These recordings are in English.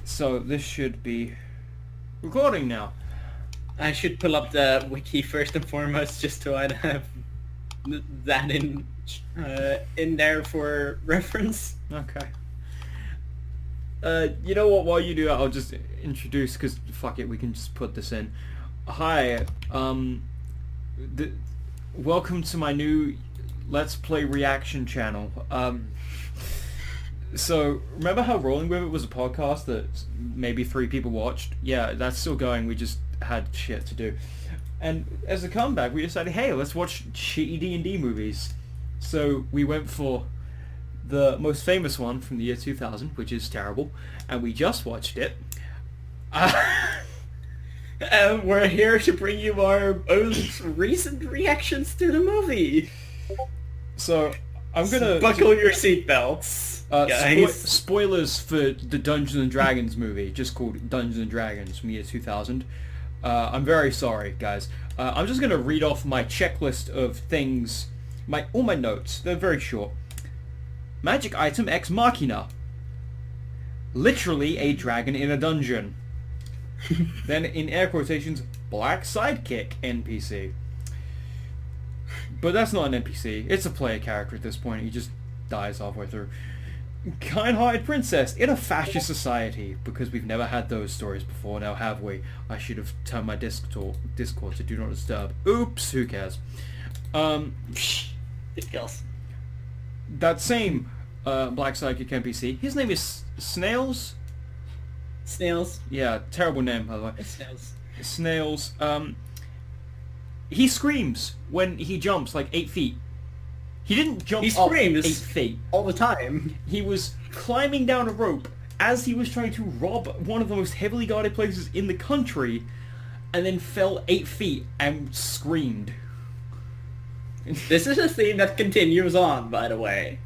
So this should be recording now. I should pull up the wiki first and foremost, just so I'd have that in there for reference. Okay. You know what? While you do that, I'll just introduce, because fuck it, we can just put this in. Hi. Welcome to my new Let's Play reaction channel. So, remember how Rolling With It was a podcast that maybe 3 people watched? Yeah, that's still going. We just had shit to do. And as a comeback, we decided, hey, let's watch shitty D&D movies. So, we went for the most famous one from the year 2000, which is terrible, and we just watched it. And we're here to bring you our most recent reactions to the movie. So, I'm gonna... Buckle your seatbelts. Spoilers for the Dungeons and Dragons movie, just called Dungeons and Dragons from the year 2000. I'm very sorry, guys. I'm just going to read off my checklist of things, all my notes. They're very short. Magic item ex machina. Literally a dragon in a dungeon. Then, in air quotations, black sidekick NPC. But that's not an NPC. It's a player character at this point. He just dies halfway through. Kind-hearted princess in a fascist society, because we've never had those stories before, now have we? I should have turned my Discord to do not disturb. Oops, who cares? It kills. That same black sidekick NPC, his name is Snails? Snails. Yeah, terrible name, by the way. Snails. Snails. He screams when he jumps like 8 feet. He didn't jump up 8 feet. All the time. He was climbing down a rope as he was trying to rob one of the most heavily guarded places in the country, and then fell 8 feet and screamed. This is a theme that continues on, by the way.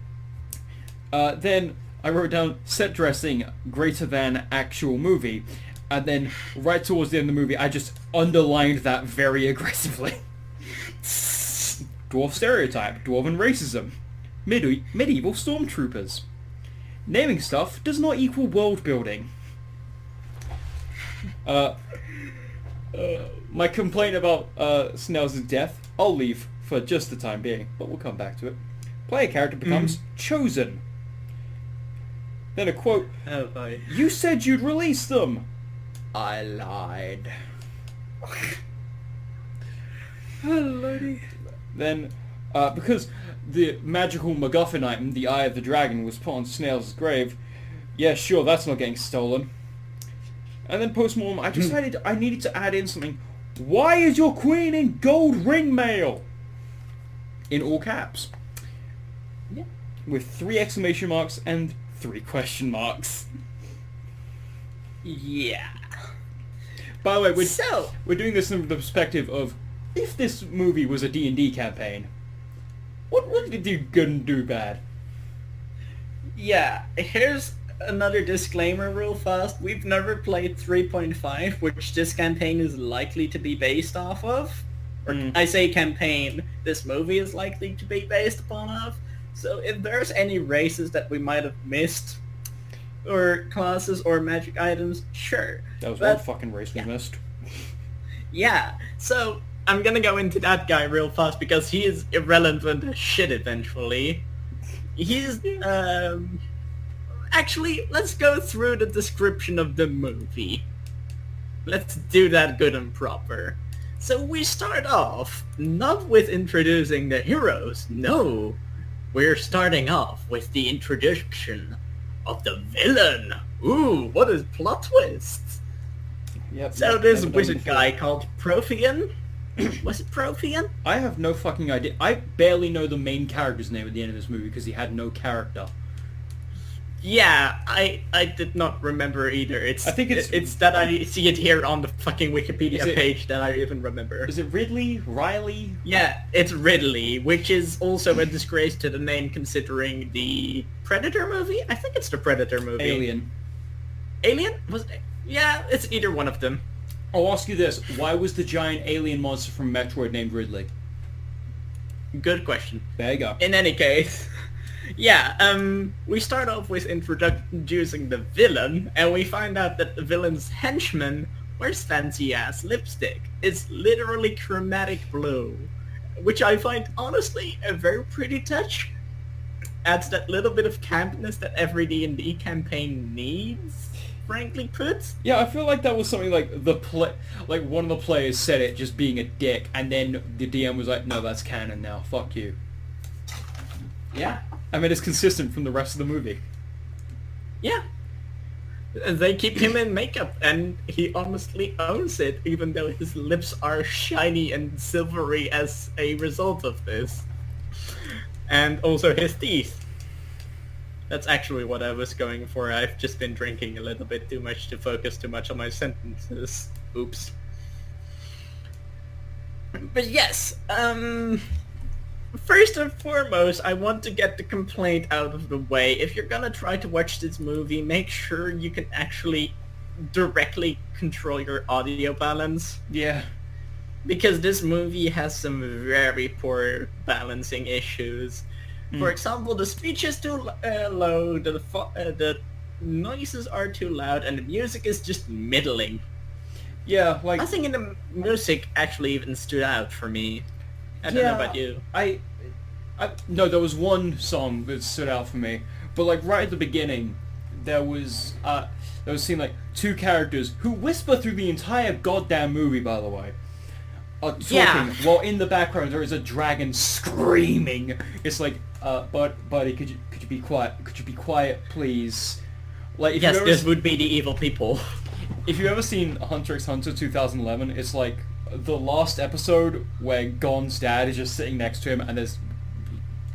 Then I wrote down set dressing greater than actual movie, and then right towards the end of the movie I just underlined that very aggressively. Dwarf stereotype, dwarven racism, medieval stormtroopers. Naming stuff does not equal world building. My complaint about Snails' death, I'll leave for just the time being, but we'll come back to it. Player character becomes chosen. Then a quote, Oh boy. "You said you'd release them." I lied. Oh lordy. Then, because the magical MacGuffin item, the Eye of the Dragon, was put on Snails' grave, yeah, sure, that's not getting stolen. And then post-mortem, I decided I needed to add in something. Why is your queen in gold ring mail? In all caps. Yeah. With 3 exclamation marks and 3 question marks. Yeah. By the way, we're doing this from the perspective of, if this movie was a D&D campaign, what did you gonna do bad? Yeah, here's another disclaimer real fast. We've never played 3.5, which this campaign is likely to be based off of. Or I say campaign, this movie is likely to be based upon of. So if there's any races that we might have missed, or classes or magic items, sure. That was one fucking race we missed. Yeah, so I'm gonna go into that guy real fast because he is irrelevant as shit eventually. He's, actually, let's go through the description of the movie. Let's do that good and proper. So we start off, not with introducing the heroes, no. We're starting off with the introduction of the villain. Ooh, what a plot twist. Yep, So there's a wizard guy called Profian. Was it Profian? I have no fucking idea. I barely know the main character's name at the end of this movie because he had no character. Yeah, I did not remember either. I think it's that I see it here on the fucking Wikipedia page that I even remember. Is it Ridley? Riley? Yeah, it's Ridley, which is also a disgrace to the name considering the Predator movie? I think it's the Predator movie. Alien. Alien? Yeah, it's either one of them. I'll ask you this. Why was the giant alien monster from Metroid named Ridley? Good question. There you go. In any case, Yeah, we start off with introducing the villain, and we find out that the villain's henchman wears fancy-ass lipstick. It's literally chromatic blue, which I find, honestly, a very pretty touch. Adds that little bit of campness that every D&D campaign needs, frankly put. Yeah, I feel like that was something like like one of the players said it just being a dick, and then the DM was like, no, that's canon now, fuck you. Yeah. I mean, it's consistent from the rest of the movie. Yeah. They keep him in makeup, and he honestly owns it, even though his lips are shiny and silvery as a result of this. And also his teeth. That's actually what I was going for. I've just been drinking a little bit too much to focus too much on my sentences. Oops. But yes, first and foremost, I want to get the complaint out of the way. If you're gonna try to watch this movie, make sure you can actually directly control your audio balance. Yeah. Because this movie has some very poor balancing issues. For example, the speech is too low, the noises are too loud, and the music is just middling. Yeah, like... Nothing in the music actually even stood out for me. I don't know about you. No, there was one song that stood out for me, but like right at the beginning, there was seen like two characters who whisper through the entire goddamn movie, by the way, are talking, while in the background there is a dragon screaming. It's like, buddy, could you be quiet? Could you be quiet, please? Like, yes, this would be the evil people. If you've ever seen Hunter x Hunter 2011, it's like the last episode where Gon's dad is just sitting next to him and there's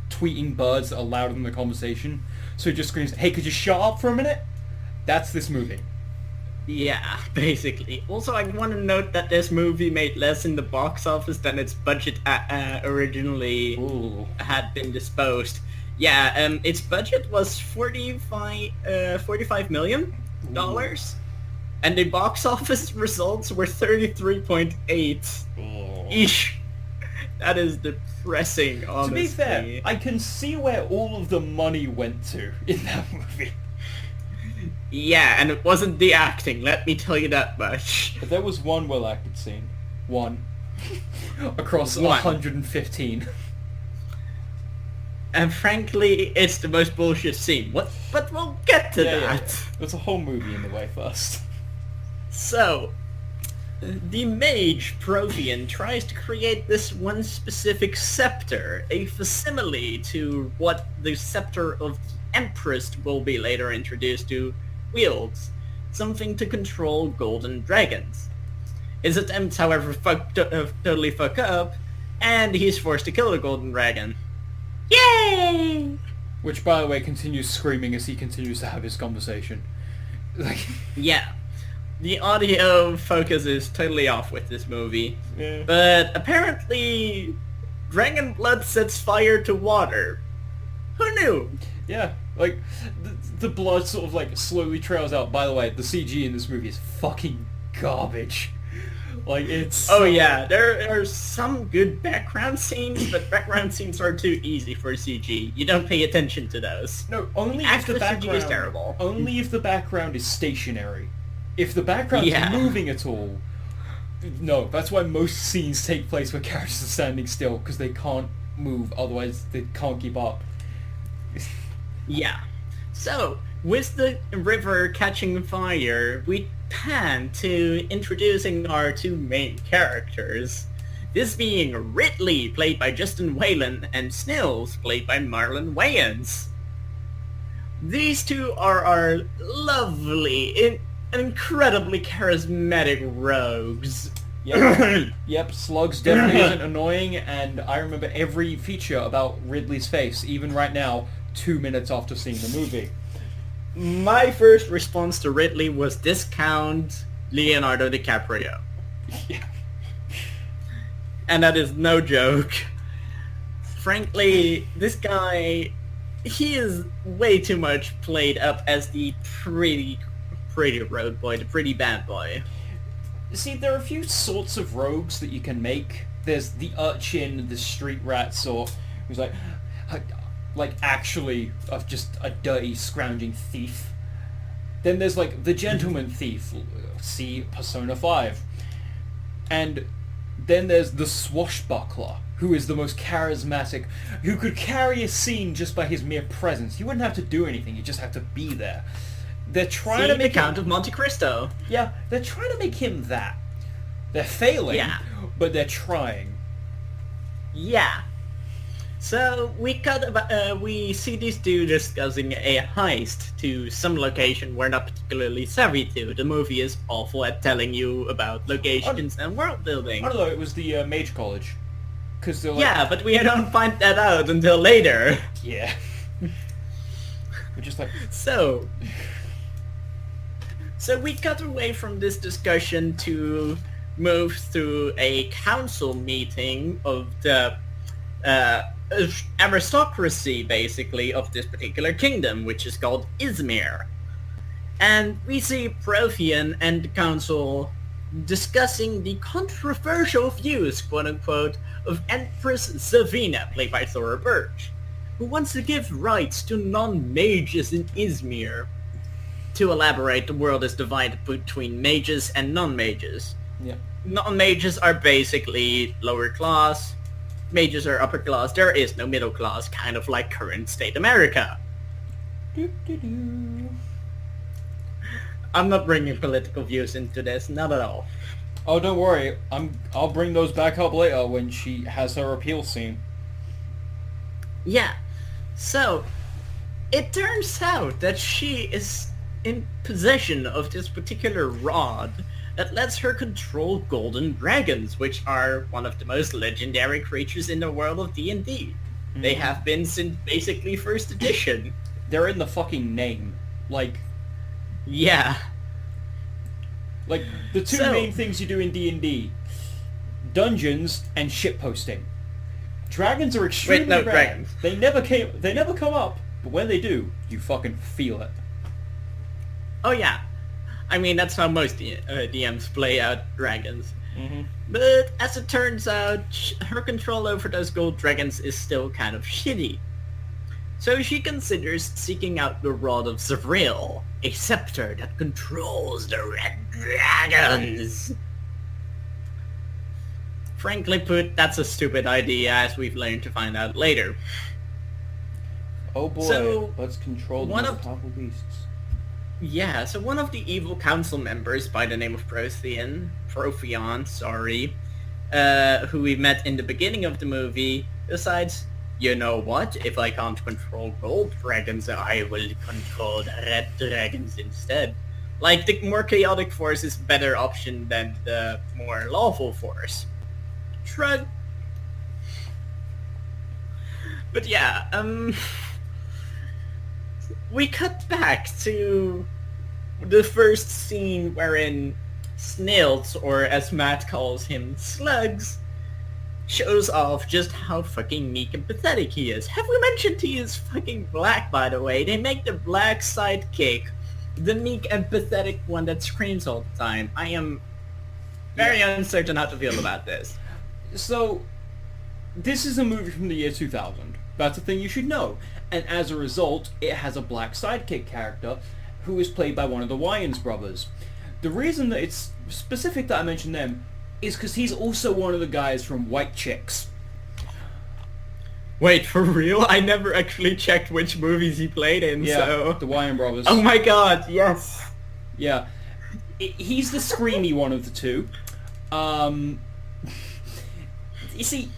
tweeting birds that are louder than the conversation. So he just screams, hey, could you shut up for a minute? That's this movie. Yeah, basically. Also, I want to note that this movie made less in the box office than its budget originally had been disposed. Yeah, its budget was $45 million. And the box office results were 33.8. Eesh. That is depressing, honestly. To be fair, I can see where all of the money went to in that movie. Yeah, and it wasn't the acting, let me tell you that much. But there was one well-acted scene. One. Across 115. And frankly, it's the most bullshit scene. But we'll get to that. Yeah. There's a whole movie in the way first. So, the mage Prothean tries to create this one specific scepter, a facsimile to what the scepter of the Empress will be later introduced to wields, something to control golden dragons. His attempts, however, totally fuck up, and he's forced to kill the golden dragon. Yay! Which, by the way, continues screaming as he continues to have his conversation. Like, yeah. The audio focus is totally off with this movie. Yeah. But apparently, dragon blood sets fire to water. Who knew? Yeah, like, the blood sort of, like, slowly trails out. By the way, the CG in this movie is fucking garbage. Like, it's... Oh yeah, there are some good background scenes, but background scenes are too easy for CG. You don't pay attention to those. No, only if the background... CG is terrible. Only if the background is stationary. If the background's moving at all... No, that's why most scenes take place where characters are standing still, because they can't move, otherwise they can't keep up. Yeah. So, with the river catching fire, we pan to introducing our two main characters. This being Ridley, played by Justin Whalen, and Snills, played by Marlon Wayans. These two are our lovely, incredibly charismatic rogues. Yep, Slugs definitely isn't annoying, and I remember every feature about Ridley's face, even right now, 2 minutes after seeing the movie. My first response to Ridley was discount Leonardo DiCaprio. Yeah. And that is no joke. Frankly, this guy, he is way too much played up as the pretty road boy, the pretty bad boy. See, there are a few sorts of rogues that you can make. There's the urchin, the street rat sort, who's like like actually just a dirty scrounging thief. Then there's like the gentleman thief, see Persona 5. And then there's the swashbuckler, who is the most charismatic, who could carry a scene just by his mere presence. You wouldn't have to do anything, you just have to be there. They're trying to make the Count of Monte Cristo. Yeah, they're trying to make him that. They're failing, but they're trying. Yeah. So we see these two discussing a heist to some location we're not particularly savvy to. The movie is awful at telling you about locations and world building. I don't know, it was the Mage College. Cause they're like, yeah, but we don't find that out until later. Yeah. We're just like... So we cut away from this discussion to move through a council meeting of the aristocracy, basically, of this particular kingdom, which is called Izmir. And we see Prothean and the council discussing the controversial views, quote-unquote, of Empress Zavina, played by Thora Birch, who wants to give rights to non-mages in Izmir. To elaborate, the world is divided between mages and non-mages. Yeah. Non-mages are basically lower class, mages are upper class, there is no middle class, kind of like current state America. I'm not bringing political views into this, not at all. Oh, don't worry, I'll bring those back up later when she has her appeal scene. Yeah, so it turns out that she is in possession of this particular rod that lets her control golden dragons, which are one of the most legendary creatures in the world of D&D. Mm-hmm. They have been since basically first edition. They're in the fucking name. Like... Yeah. Like, the two main things you do in D&D. Dungeons and shitposting. Dragons are extremely rare. Dragons. They never come up, but when they do, you fucking feel it. Oh yeah. I mean, that's how most DMs play out dragons. Mm-hmm. But as it turns out, her control over those gold dragons is still kind of shitty. So she considers seeking out the Rod of Zvril, a scepter that controls the red dragons. Frankly put, that's a stupid idea, as we've learned to find out later. Oh boy, so let's control the powerful beasts. Yeah, so one of the evil council members by the name of Prothean, who we met in the beginning of the movie, decides, you know what, if I can't control gold dragons, I will control the red dragons instead. Like, the more chaotic force is a better option than the more lawful force. Shrug. But yeah, we cut back to the first scene wherein Snilts, or as Matt calls him, Slugs, shows off just how fucking meek and pathetic he is. Have we mentioned he is fucking black, by the way? They make the black sidekick the meek and pathetic one that screams all the time. I am very uncertain how to feel about this. So, this is a movie from the year 2000. That's a thing you should know. And as a result, it has a black sidekick character who is played by one of the Wayans brothers. The reason that it's specific that I mentioned them is because he's also one of the guys from White Chicks. Wait, for real? I never actually checked which movies he played in, so... the Wayan brothers. Oh my god, yes! Yeah. He's the screamy one of the two. You see...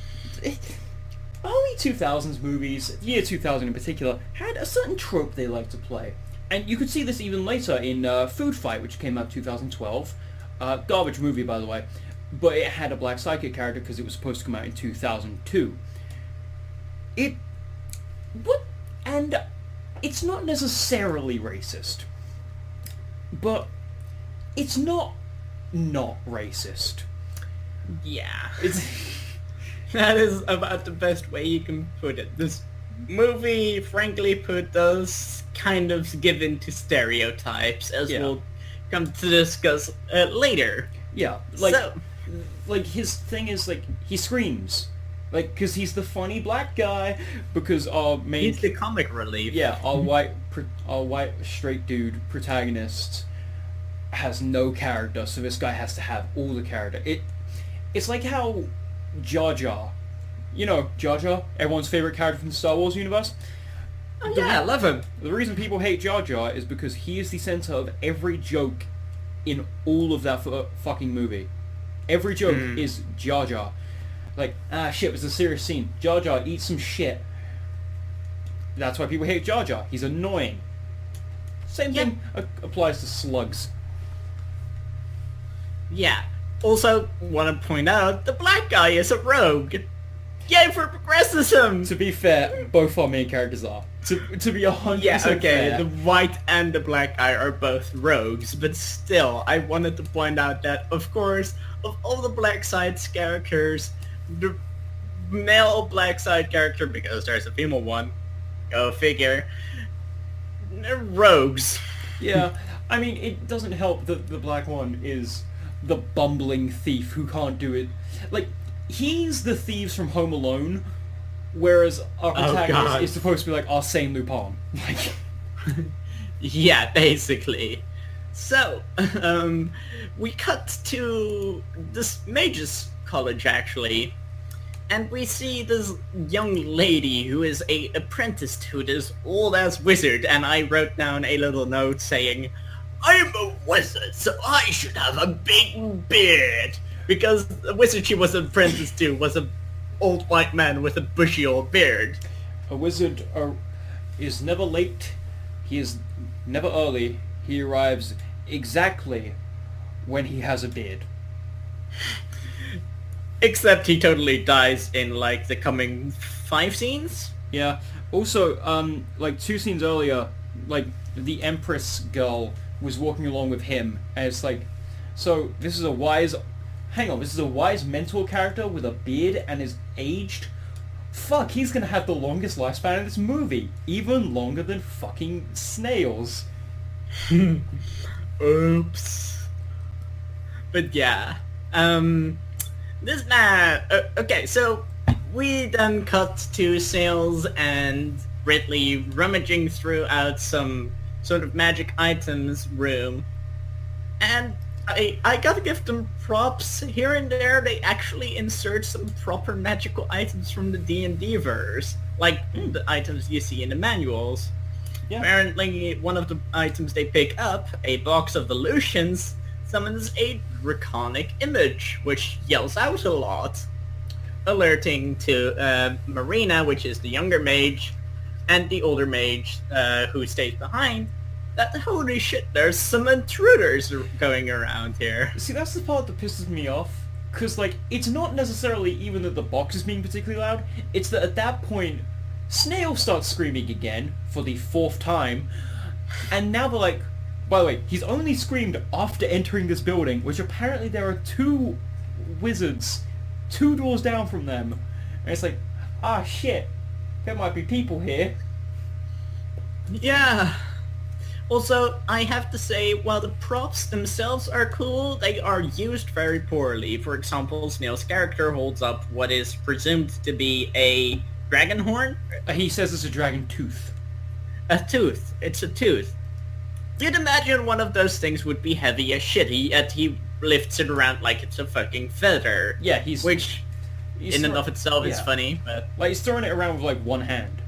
Early 2000s movies, year 2000 in particular, had a certain trope they liked to play. And you could see this even later in Food Fight, which came out 2012. Garbage movie, by the way. But it had a black sidekick character because it was supposed to come out in 2002. And it's not necessarily racist. But it's not racist. Yeah. It's... That is about the best way you can put it. This movie, frankly put, does kind of give in to stereotypes, as we'll come to discuss later. Yeah, like his thing is, like, he screams. Like, because he's the funny black guy, because our main... He's the comic relief. Yeah, our white straight dude protagonist has no character, so this guy has to have all the character. It's like how Jar Jar, you know Jar Jar, everyone's favorite character from the Star Wars universe. Oh, yeah, I love him. The reason people hate Jar Jar is because he is the center of every joke in all of that fucking movie. Every joke is Jar Jar. Like, shit, it's a serious scene. Jar Jar eats some shit. That's why people hate Jar Jar. He's annoying. Same thing applies to slugs. Yeah. Also, want to point out, the black guy is a rogue. Yay for progressivism! To be fair, both our main characters are. To be 100% Yeah, okay, fair. the white and the black guy are both rogues, but still, I wanted to point out that, of course, of all the black side characters, the male black side character, because there's a female one, go figure, they're rogues. Yeah, I mean, it doesn't help that the black one is the bumbling thief who can't do it. Like, he's the thieves from Home Alone, whereas our protagonist is supposed to be like Arsène Lupin. Like, yeah, basically. So, we cut to this mage's college, actually, and we see this young lady who is a apprentice to this old-ass wizard, and I wrote down a little note saying, I'm a wizard, so I should have a big beard, because the wizard she was apprenticed to was an old white man with a bushy old beard. a wizard is never late, he is never early, he arrives exactly when he has a beard. Except he totally dies in, like, the coming 5 scenes? Yeah. Also, like 2 scenes earlier, like the Empress girl was walking along with him, and it's like, so this is a wise mentor character with a beard and is aged. Fuck, he's gonna have the longest lifespan in this movie, even longer than fucking snails. Oops. But yeah, this man. Okay, so we then cut to Sales and Ridley rummaging throughout some sort of magic items room, and I gotta give them props. Here and there, they actually insert some proper magical items from the D&D verse, like the items you see in the manuals. Yeah. Apparently, one of the items they pick up, a box of illusions, summons a draconic image, which yells out a lot, alerting to Marina, which is the younger mage, and the older mage who stays behind, that holy shit, there's some intruders going around here. See, that's the part that pisses me off, because, like, it's not necessarily even that the box is being particularly loud, it's that at that point, Snail starts screaming again, for the 4th time, and now they're like, by the way, he's only screamed after entering this building, which apparently there are 2 wizards 2 doors down from them, and it's like, ah shit, there might be people here. Yeah. Also, I have to say, while the props themselves are cool, they are used very poorly. For example, Snail's character holds up what is presumed to be a dragon horn. He says it's a dragon tooth. A tooth. It's a tooth. You'd imagine one of those things would be heavy as shit, yet he lifts it around like it's a fucking feather. Yeah, which, in and of itself, is funny, but... Like, he's throwing it around with, like, one hand.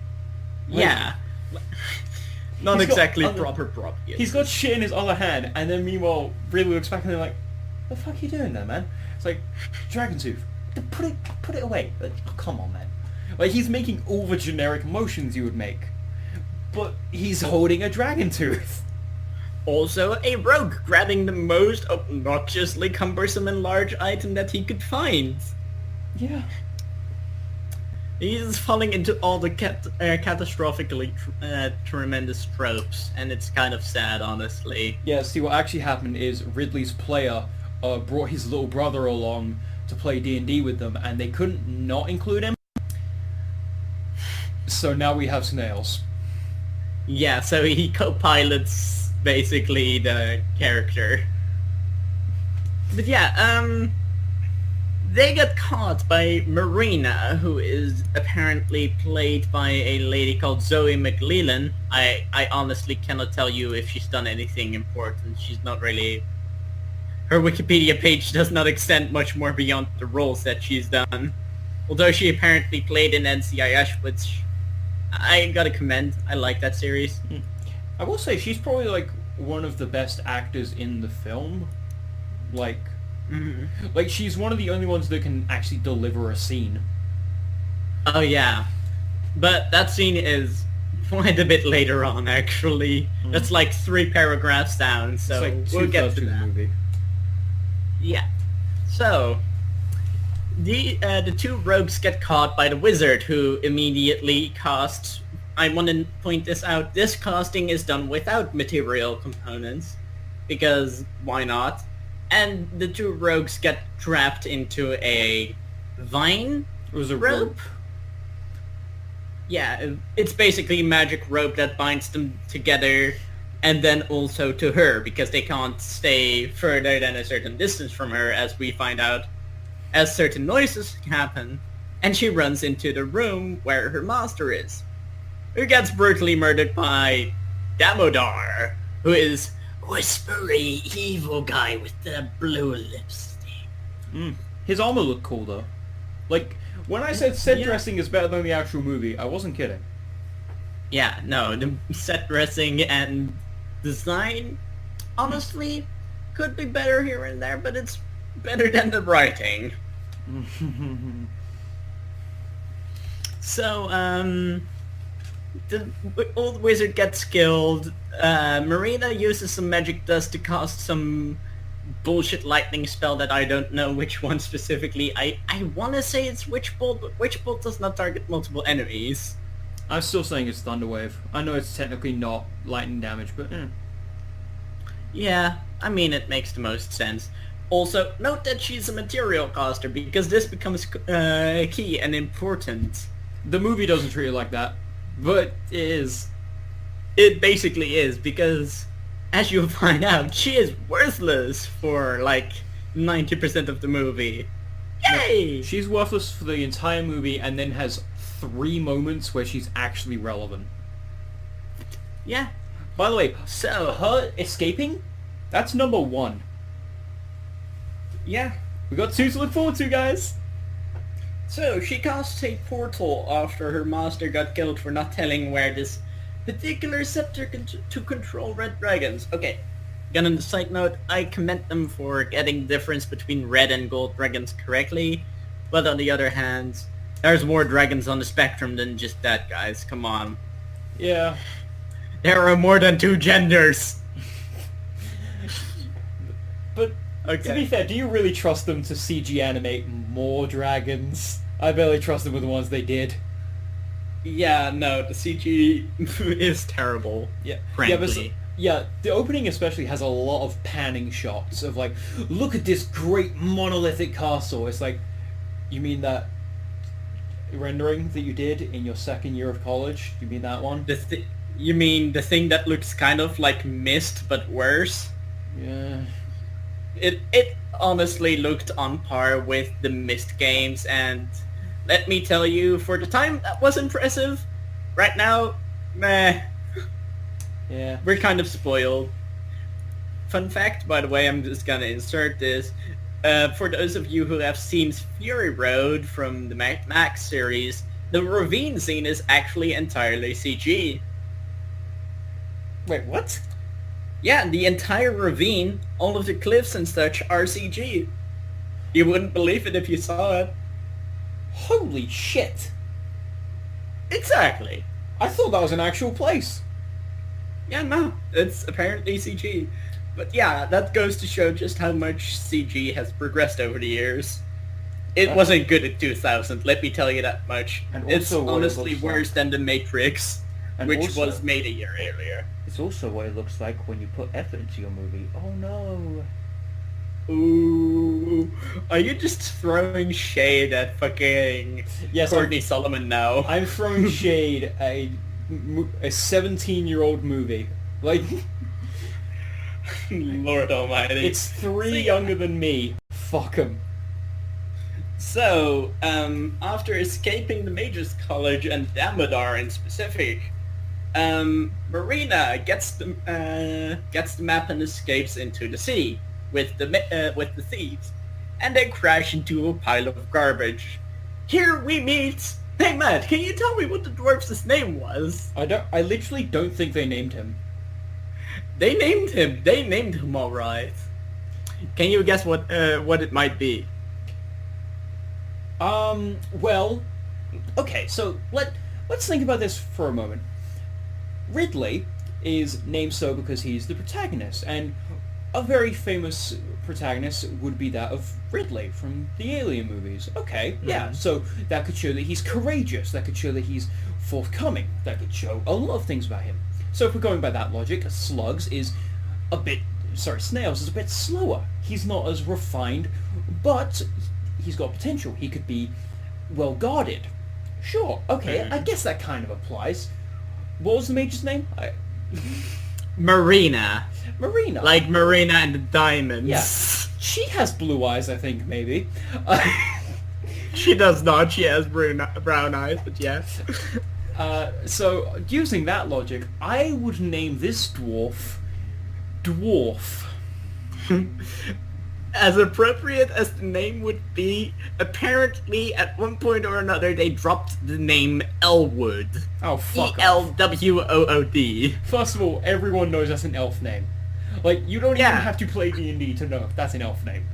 Yeah. Not exactly proper prop. He's got shit in his other hand, and then meanwhile, Ridley looks back and they're like, "The fuck are you doing there, man?" It's like, dragon tooth. Put it away. Like, oh, come on, man. Like, he's making all the generic motions you would make, but he's holding a dragon tooth. Also, a rogue grabbing the most obnoxiously cumbersome and large item that he could find. Yeah. He's falling into all the catastrophically tremendous tropes, and it's kind of sad, honestly. Yeah, see, what actually happened is Ridley's player brought his little brother along to play D&D with them, and they couldn't not include him. So now we have snails. Yeah, so he co-pilots, basically, the character. But yeah, they got caught by Marina, who is apparently played by a lady called Zoe McLellan. I honestly cannot tell you if she's done anything important. She's not really... Her Wikipedia page does not extend much more beyond the roles that she's done. Although she apparently played in NCIS, which I gotta commend. I like that series. I will say she's probably like one of the best actors in the film. Like, like she's one of the only ones that can actually deliver a scene. Oh yeah, but that scene is quite a bit later on. Actually, that's like 3 paragraphs down. So It's like we'll get to the that. movie. Yeah. So the 2 rogues get caught by the wizard, who immediately casts... I want to point this out. This casting is done without material components, because why not? And the 2 rogues get trapped into a vine It was a rope. Yeah, it's basically a magic rope that binds them together, and then also to her, because they can't stay further than a certain distance from her, as we find out as certain noises happen, and she runs into the room where her master is, who gets brutally murdered by Damodar, who is whispery evil guy with the blue lipstick. His armor looked cool though. Like, when I said set Yeah. dressing is better than the actual movie, I wasn't kidding. Yeah, no, the set dressing and design, honestly, could be better here and there, but it's better than the writing. So, the old wizard gets killed. Marina uses some magic dust to cast some bullshit lightning spell that I don't know which one specifically. I want to say it's Witch Bolt, but Witch Bolt does not target multiple enemies. I'm still saying it's Thunderwave. I know it's technically not lightning damage, but Yeah, I mean, it makes the most sense. Also, note that she's a material caster, because this becomes key and important. the movie doesn't treat it like that. But it is. It basically is, because as you'll find out, she is worthless for like 90% of the movie. Yay! She's worthless for the entire movie and then has 3 moments where she's actually relevant. Yeah. By the way, So, her escaping, that's number 1. yeah. We got 2 to look forward to, guys. So, she casts a portal after her master got killed for not telling where this particular scepter to control red dragons. Okay, again on the side note, I commend them for getting the difference between red and gold dragons correctly, but on the other hand, there's more dragons on the spectrum than just that, guys. Come on. Yeah. There are more than 2 genders. But to be fair, do you really trust them to CG animate more dragons? I barely trust them with the ones they did. Yeah, no, the CG is terrible. Yeah. Frankly. Yeah, the opening especially has a lot of panning shots of like, look at this great monolithic castle. It's like, you mean that rendering that you did in your 2nd year of college? You mean that one? You mean the thing that looks kind of like Myst, but worse? Yeah. It honestly looked on par with the Myst games, and let me tell you, for the time, that was impressive. Right now, meh. Yeah. We're kind of spoiled. Fun fact, by the way, I'm just gonna insert this. For those of you who have seen Fury Road from the Max series, the ravine scene is actually entirely CG. Wait, what? Yeah, the entire ravine, all of the cliffs and such are CG. You wouldn't believe it if you saw it. Holy shit! Exactly. I thought that was an actual place. Yeah, no, it's apparently CG. But yeah, that goes to show just how much CG has progressed over the years. It wasn't good in 2000, let me tell you that much. And It's also what it honestly looks worse than The Matrix, And which also- was made a year earlier. It's also what it looks like when you put effort into your movie. Oh no. Ooh, are you just throwing shade at fucking Yes, Courtney Solomon now? I'm throwing shade at a 17-year-old movie. Like, Lord almighty. it's 3 younger than me. Fuck 'em. So, after escaping the Mages College and Damodar in specific, Marina gets the map and escapes into the sea with the thieves, and they crash into a pile of garbage. Here we meet. Hey Matt, can you tell me what the dwarf's name was? I literally don't think they named him. They named him. They named him all right. Can you guess what it might be? Well, okay, so let's think about this for a moment. Ridley is named so because he's the protagonist, and a very famous protagonist would be that of Ridley from the Alien movies. Okay, yeah, so that could show that he's courageous, that could show that he's forthcoming, that could show a lot of things about him. So if we're going by that logic, Snails is a bit slower. He's not as refined, but he's got potential. He could be well guarded. Sure, okay, I guess that kind of applies. What was the mage's name? Marina. Marina. Like Marina and the Diamonds. Yeah. She has blue eyes, I think, maybe. She does not. She has brown eyes, but yes. So, using that logic, I would name this dwarf... Dwarf. As appropriate as the name would be, apparently at one point or another they dropped the name Elwood. Oh, fuck off. Elwood. First of all, everyone knows that's an elf name. Like, you don't even have to play D&D to know that's an elf name.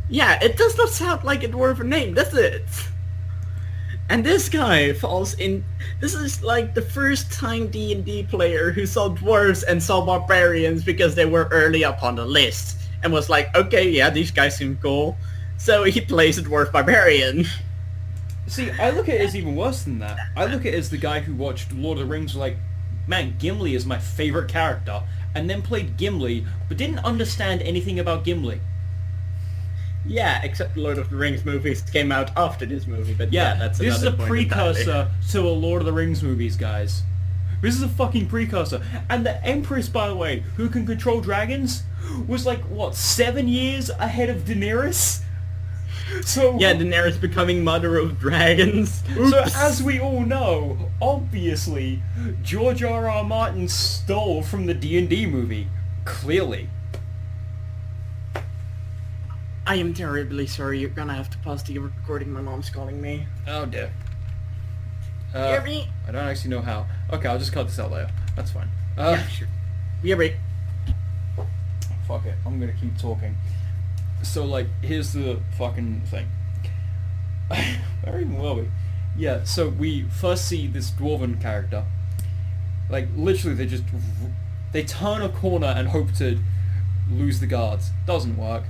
Yeah, it does not sound like a dwarven name, does it? And this guy falls in... This is like the first time D&D player who saw dwarves and saw barbarians because they were early up on the list. And was like, okay, yeah, these guys seem cool. So he plays a dwarf barbarian. See, I look at it as even worse than that. I look at it as the guy who watched Lord of the Rings like, man, Gimli is my favorite character, and then played Gimli, but didn't understand anything about Gimli. Yeah, except the Lord of the Rings movies came out after this movie, but yeah that's this is another a point precursor to a Lord of the Rings movies, guys. This is a fucking precursor. And the Empress, by the way, who can control dragons, was like, what, 7 years ahead of Daenerys? So yeah, Daenerys becoming mother of dragons. So as we all know, obviously, George R.R. Martin stole from the D&D movie. Clearly. I am terribly sorry. You're gonna have to pause the recording. My mom's calling me. Oh dear. Hear me? I don't actually know how. Okay, I'll just cut this out later. That's fine. Yeah, sure. Yeah, right. Fuck it. I'm gonna keep talking. So, like, here's the fucking thing. Where even were we? Yeah, so we first see this dwarven character. Like, literally, they turn a corner and hope to lose the guards. Doesn't work.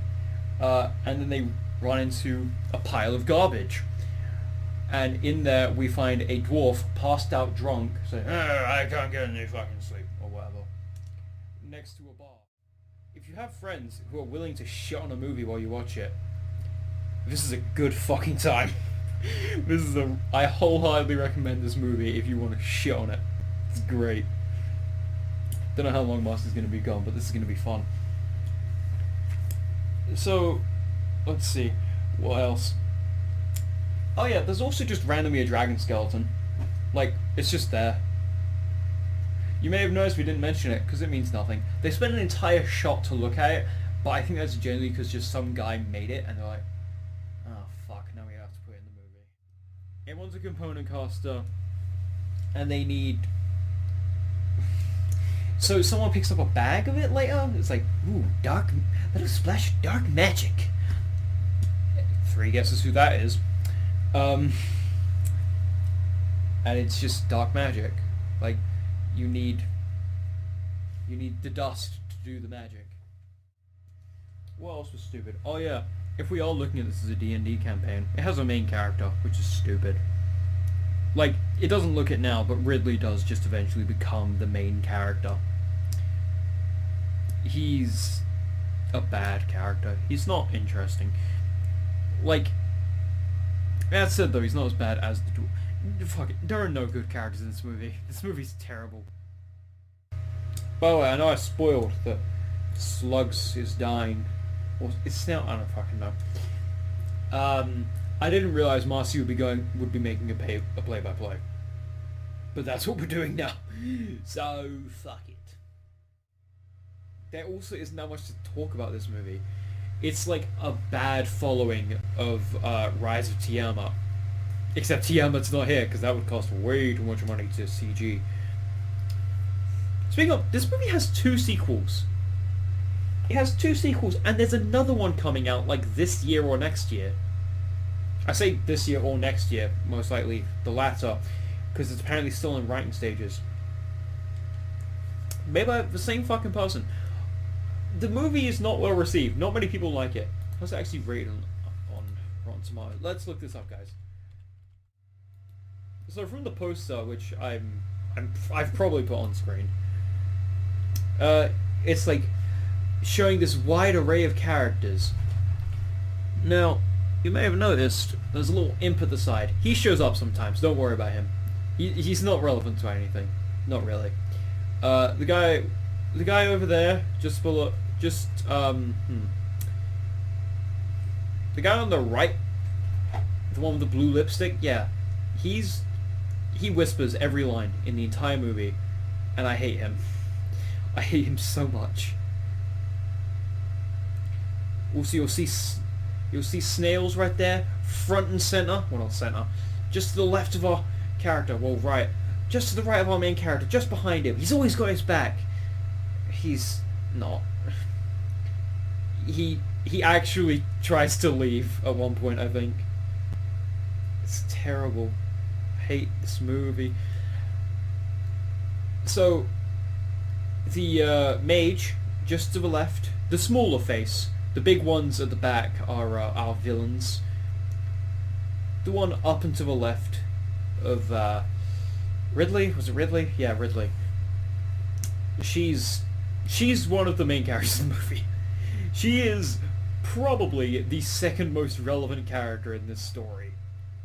And then they run into a pile of garbage. And in there we find a dwarf passed out drunk saying, I can't get any fucking sleep, or whatever. Next to a bar. If you have friends who are willing to shit on a movie while you watch it, this is a good fucking time. I wholeheartedly recommend this movie if you want to shit on it. It's great. Don't know how long Master's going to be gone, but this is going to be fun. So, let's see. What else? Oh yeah, there's also just randomly a dragon skeleton. Like, it's just there. You may have noticed we didn't mention it, because it means nothing. They spent an entire shot to look at it, but I think that's generally because just some guy made it, and they're like, oh fuck, now we have to put it in the movie. Everyone's a component caster, and they need... So someone picks up a bag of it later, it's like, ooh, little splash of dark magic. 3 guesses who that is. And it's just dark magic. Like, you need the dust to do the magic. What else was stupid? Oh yeah, if we are looking at this as a D&D campaign, it has a main character, which is stupid. Like, it doesn't look it now, but Ridley does just eventually become the main character. He's a bad character. He's not interesting. Like, that said though, he's not as bad as the fuck it, there are no good characters in this movie. This movie's terrible. By the way, I know I spoiled that Slugs is dying. Or it's still, I don't fucking know. I didn't realize Marcy would be making a play-by-play. But that's what we're doing now. So, fuck it. There also isn't that much to talk about this movie. It's like a bad following of Rise of Tiamat. Except Tiamat's not here, because that would cost way too much money to CG. Speaking of, this movie has 2 sequels. It has 2 sequels, and there's another one coming out like this year or next year. I say this year or next year, most likely the latter, because it's apparently still in writing stages. Made by the same fucking person. The movie is not well received. Not many people like it. How's it actually rated on Rotten Tomatoes? Let's look this up, guys. So from the poster, which I've probably put on screen, it's like showing this wide array of characters. Now, you may have noticed there's a little imp at the side. He shows up sometimes. Don't worry about him. He's not relevant to anything. Not really. The guy over there, the guy on the right, the one with the blue lipstick, yeah, he whispers every line in the entire movie, and I hate him. I hate him so much. Also, you'll see snails right there, front and center. Well, not center, just to the left of our character. Well, right, just to the right of our main character, just behind him. He's always got his back. He's not. He actually tries to leave at one point, I think. It's terrible. I hate this movie. So, the mage, just to the left, the smaller face, the big ones at the back are our villains. The one up and to the left of Ridley, was it Ridley? Yeah, Ridley. She's one of the main characters in the movie. She is probably the second most relevant character in this story,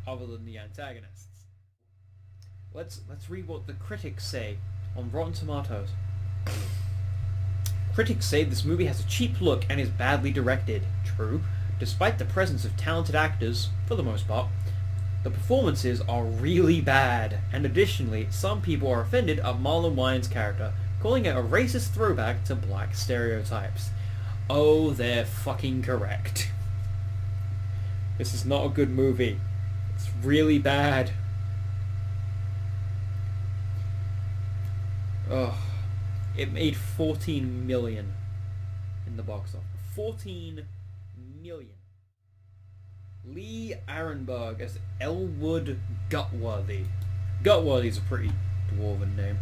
other than the antagonists. Let's read what the critics say on Rotten Tomatoes. Critics say this movie has a cheap look and is badly directed. True, despite the presence of talented actors, for the most part. The performances are really bad, and additionally, some people are offended at Marlon Wayans' character, calling it a racist throwback to black stereotypes. Oh, they're fucking correct. This is not a good movie. It's really bad. Ugh. It made 14 million in the box office. 14 million. Lee Arenberg as Elwood Gutworthy. Gutworthy's a pretty dwarven name.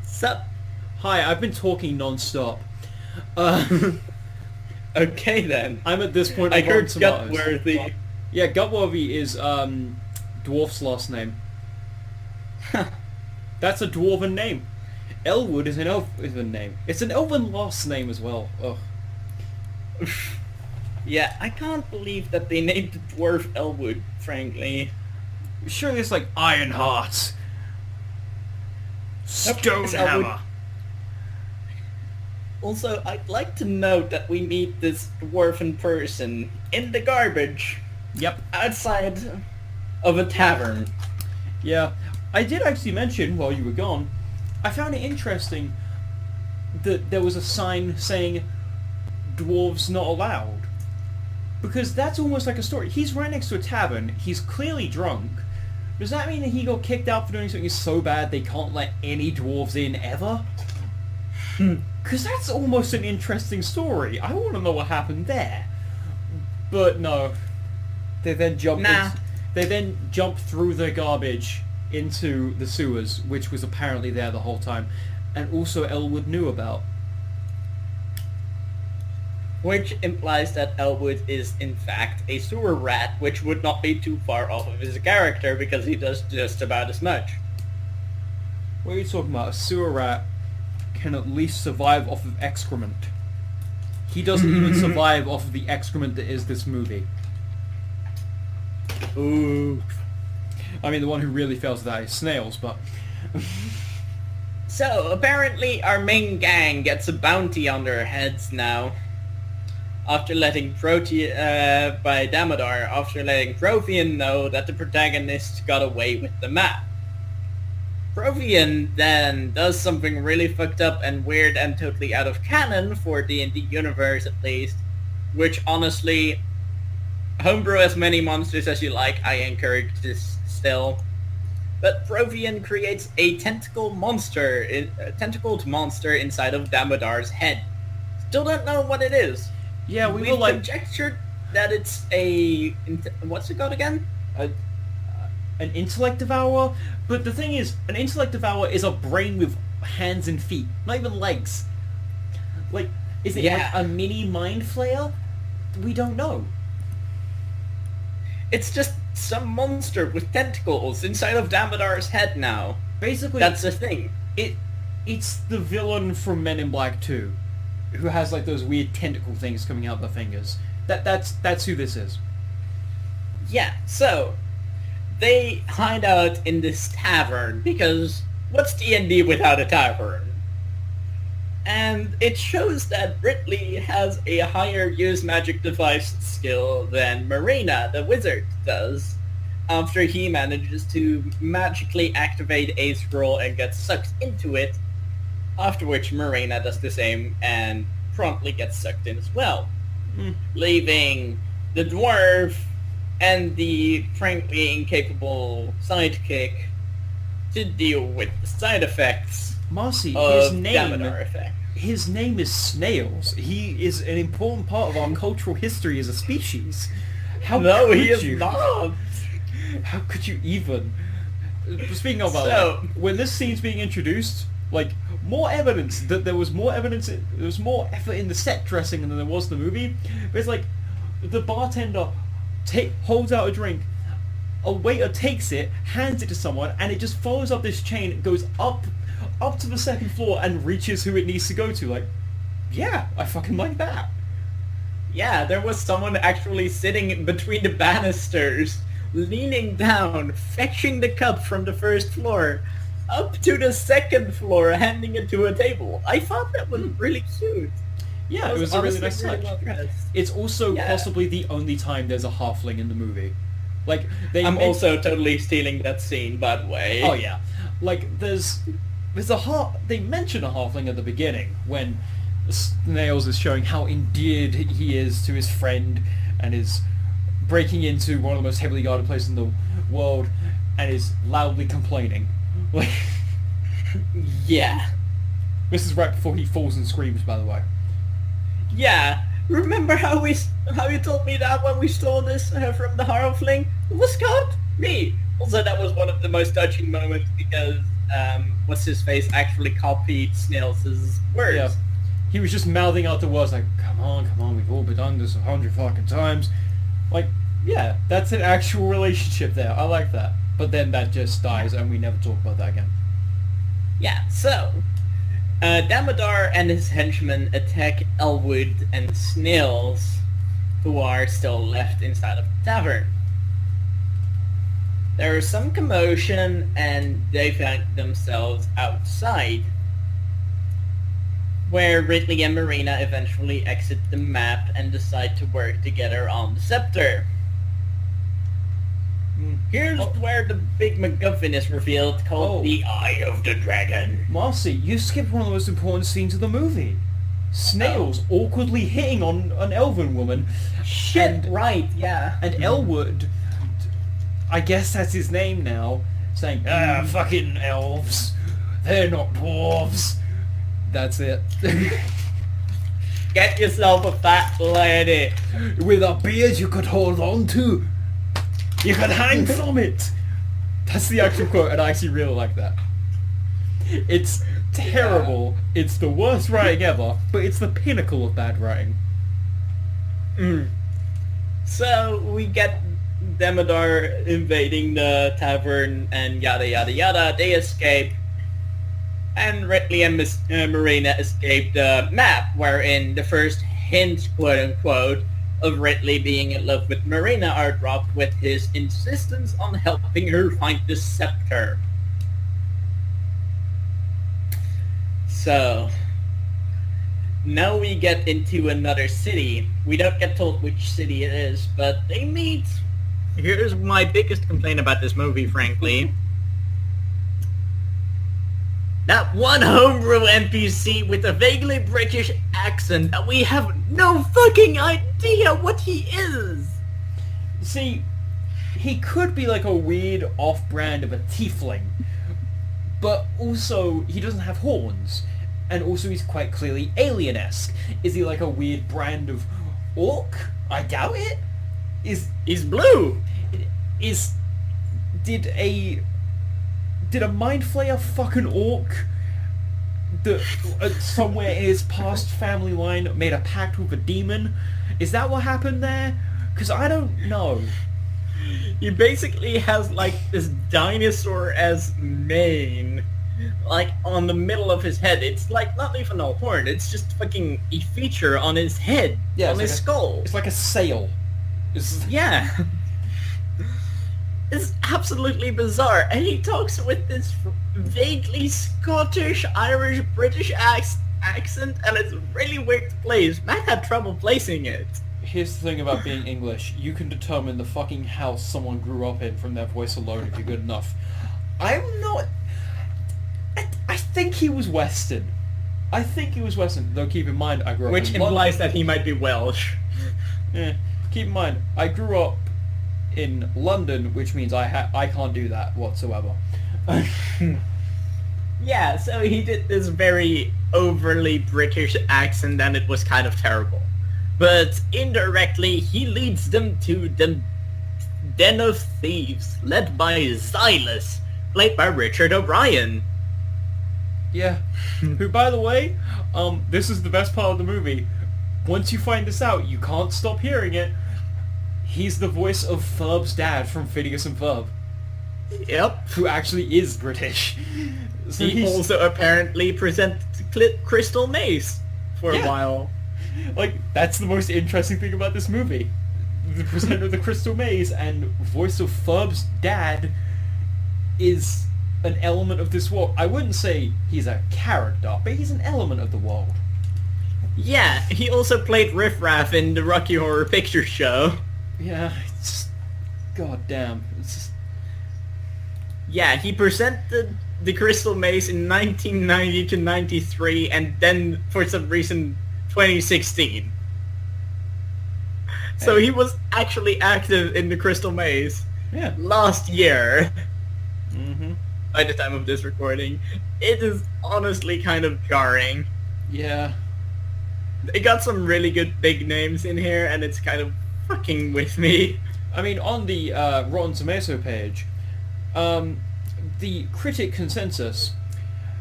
Sup? Hi, I've been talking non-stop. Okay then. I'm at this point. I heard Gutworthy. Yeah, Gutworthy is dwarf's last name. That's a dwarven name. Elwood is an elven name. It's an elven last name as well. Ugh. Yeah, I can't believe that they named the dwarf Elwood, frankly. Surely it's like Ironheart. Stonehammer. Also, I'd like to note that we meet this dwarven person in the garbage. Yep. Outside of a tavern. Yeah. I did actually mention, while you were gone, I found it interesting that there was a sign saying, dwarves not allowed. Because that's almost like a story. He's right next to a tavern, he's clearly drunk. Does that mean that he got kicked out for doing something so bad they can't let any dwarves in ever? Because that's almost an interesting story. I want to know what happened there. But no. They then jump through the garbage into the sewers, which was apparently there the whole time, and also Elwood knew about. Which implies that Elwood is in fact a sewer rat, which would not be too far off of his character because he does just about as much. What are you talking about? A sewer rat can at least survive off of excrement. He doesn't even survive off of the excrement that is this movie. Ooh. I mean, the one who really fails at that is snails, but... So, apparently our main gang gets a bounty on their heads now. after letting by Damodar after letting Prothean know that the protagonist got away with the map. Prothean then does something really fucked up and weird and totally out of canon for D&D universe at least, which honestly, homebrew as many monsters as you like, I encourage this still. But Prothean creates a tentacled monster inside of Damodar's head. Still don't know what it is. Yeah, we We've were like... conjectured that it's a... what's it called again? An intellect devourer? But the thing is, an intellect devourer is a brain with hands and feet, not even legs. Like, is it like a mini mind flayer? We don't know. It's just some monster with tentacles inside of Damodar's head now. Basically, that's the thing. It's the villain from Men in Black 2, who has like those weird tentacle things coming out their fingers. That's who this is. Yeah, so they hide out in this tavern because what's D&D without a tavern? And it shows that Ridley has a higher use magic device skill than Marina, the wizard, does, after he manages to magically activate a scroll and get sucked into it, after which Marina does the same and promptly gets sucked in as well, leaving the dwarf and the frankly incapable sidekick to deal with the side effects Marcy, of Damodar effect. His name is Snails. He is an important part of our cultural history as a species. No, he is not. How could you even? Speaking of that, when this scene's being introduced, like, more evidence that there was more effort in the set dressing than there was in the movie. But it's like, the bartender holds out a drink, a waiter takes it, hands it to someone, and it just follows up this chain, goes up to the second floor and reaches who it needs to go to. Like, yeah, I fucking like that. Yeah, there was someone actually sitting between the banisters, leaning down, fetching the cup from the first floor, up to the second floor, handing it to a table. I thought that was really cute. Yeah, it was a really nice touch. It's also possibly the only time there's a halfling in the movie. Like, I'm also totally stealing that scene, by the way. Oh yeah, like there's they mention a halfling at the beginning when Snails is showing how endeared he is to his friend and is breaking into one of the most heavily guarded places in the world and is loudly complaining. Like, yeah. This is right before he falls and screams, by the way. Yeah. Remember how you told me that when we stole this from the halfling? It was called me. Also, that was one of the most touching moments because what's his face actually copied Snails' words. Yeah. He was just mouthing out the words like, come on, we've all been done this 100 fucking times. Like, yeah, that's an actual relationship there. I like that. But then that just dies and we never talk about that again. Yeah, so Damodar and his henchmen attack Elwood and Snails, who are still left inside of the tavern. There is some commotion and they find themselves outside, where Ridley and Marina eventually exit the map and decide to work together on the scepter. Here's where the big MacGuffin is revealed, called the Eye of the Dragon. Marcy, you skipped one of the most important scenes of the movie. Snails awkwardly hitting on an elven woman. Shit, right, yeah. And Elwood, I guess that's his name now, saying, fucking elves. They're not dwarves. That's it. Get yourself a fat lady. With a beard you could hold on to. You could hang from it. That's the actual quote, and I actually really like that. It's terrible. Yeah. It's the worst writing ever, but it's the pinnacle of bad writing. So we get Damodar invading the tavern and yada yada yada. They escape. And Ridley and Marina escape the map, wherein the first hint, quote-unquote, of Ridley being in love with Marina are dropped with his insistence on helping her find the scepter. So, now we get into another city. We don't get told which city it is, but they meet. Here's my biggest complaint about this movie, frankly. That one homebrew NPC with a vaguely British accent that we have no fucking idea what he is. See, he could be like a weird off-brand of a tiefling, but also he doesn't have horns, and also he's quite clearly alien-esque. Is he like a weird brand of orc? I doubt it. He's blue. Did a mind flayer fuck an orc that somewhere in his past family line made a pact with a demon? Is that what happened there? Because I don't know. He basically has like this dinosaur as mane, like on the middle of his head. It's like not even a horn, it's just fucking a feature on his head, on his skull. It's like a sail. Yeah. It's absolutely bizarre, and he talks with this vaguely Scottish, Irish, British accent, and it's really weird to place. Matt had trouble placing it. Here's the thing about being English. You can determine the fucking house someone grew up in from their voice alone if you're good enough. I'm not... I think he was Western. Though keep in mind I grew up Which in implies that he might be Welsh. Yeah. Keep in mind, I grew up in London, which means I can't do that whatsoever. Yeah, so he did this very overly British accent and it was kind of terrible. But indirectly, he leads them to the Den of Thieves, led by Xylus, played by Richard O'Brien. Yeah. Who, by the way, this is the best part of the movie. Once you find this out, you can't stop hearing it. He's the voice of Ferb's dad from Phineas and Ferb. Yep. Who actually is British. So he also apparently presented Crystal Maze for a while. Like, that's the most interesting thing about this movie. The presenter of the Crystal Maze and voice of Ferb's dad is an element of this world. I wouldn't say he's a character, but he's an element of the world. Yeah, he also played Riff Raff in the Rocky Horror Picture Show. Yeah, it's just... God damn. It's just... Yeah, he presented the Crystal Maze in 1990 to 93, and then, for some reason, 2016. So he was actually active in the Crystal Maze last year. Mm-hmm. By the time of this recording. It is honestly kind of jarring. Yeah. They got some really good big names in here, and it's kind of fucking with me. I mean, on the Rotten Tomato page, the critic consensus,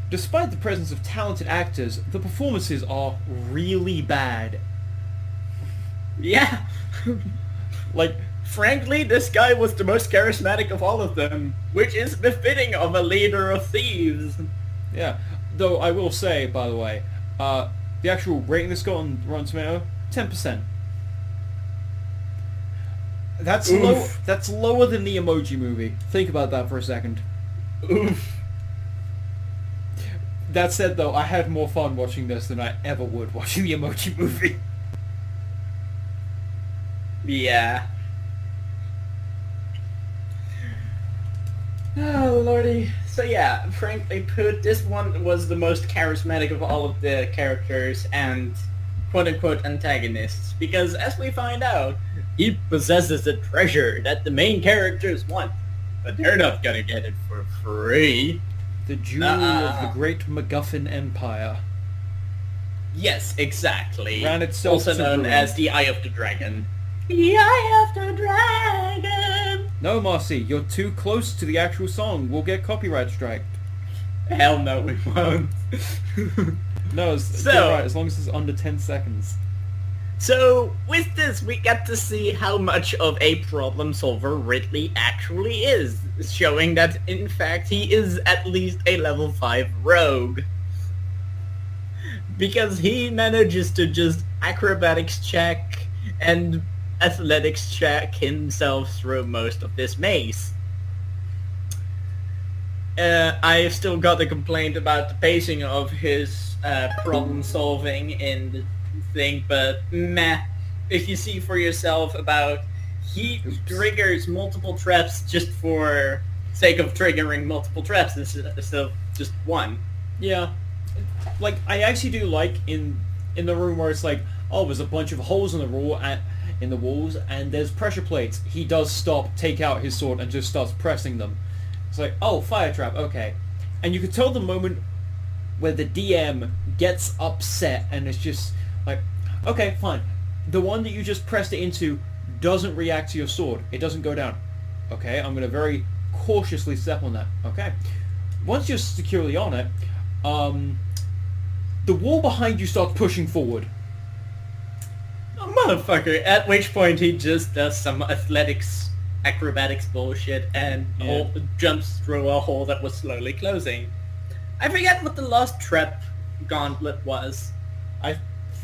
despite the presence of talented actors, the performances are really bad. Yeah. Like, frankly, this guy was the most charismatic of all of them, which is befitting of a leader of thieves. Yeah. Though I will say, by the way, the actual rating this got on Rotten Tomato, 10%. That's low. That's lower than the Emoji Movie. Think about that for a second. Oof. That said, though, I had more fun watching this than I ever would watching the Emoji Movie. Yeah. Oh, lordy. So yeah, frankly put, this one was the most charismatic of all of the characters and quote-unquote antagonists, because as we find out, he possesses a treasure that the main characters want, but they're not gonna get it for free. The jewel of the great MacGuffin Empire. Yes, exactly. Ran itself also to known ruin. as the Eye of the Dragon. The Eye of the Dragon! No, Marcy, you're too close to the actual song. We'll get copyright striked. Hell no, we won't. No, you're right, as long as it's under 10 seconds. So, with this, we get to see how much of a problem solver Ridley actually is, showing that, in fact, he is at least a level 5 rogue. Because he manages to just acrobatics check and athletics check himself through most of this maze. I've still got a complaint about the pacing of his problem solving in the thing, but meh. If you see for yourself about he triggers multiple traps just for sake of triggering multiple traps instead of just one. Yeah. Like, I actually do like in the room where it's like, oh, there's a bunch of holes in the walls and there's pressure plates. He does stop, take out his sword, and just starts pressing them. It's like, oh, fire trap, okay. And you can tell the moment where the DM gets upset and it's just like, okay, fine. The one that you just pressed it into doesn't react to your sword. It doesn't go down. Okay, I'm going to very cautiously step on that. Okay. Once you're securely on it, the wall behind you starts pushing forward. Oh, motherfucker. At which point he just does some acrobatics bullshit and jumps through a hole that was slowly closing. I forget what the last trap gauntlet was. I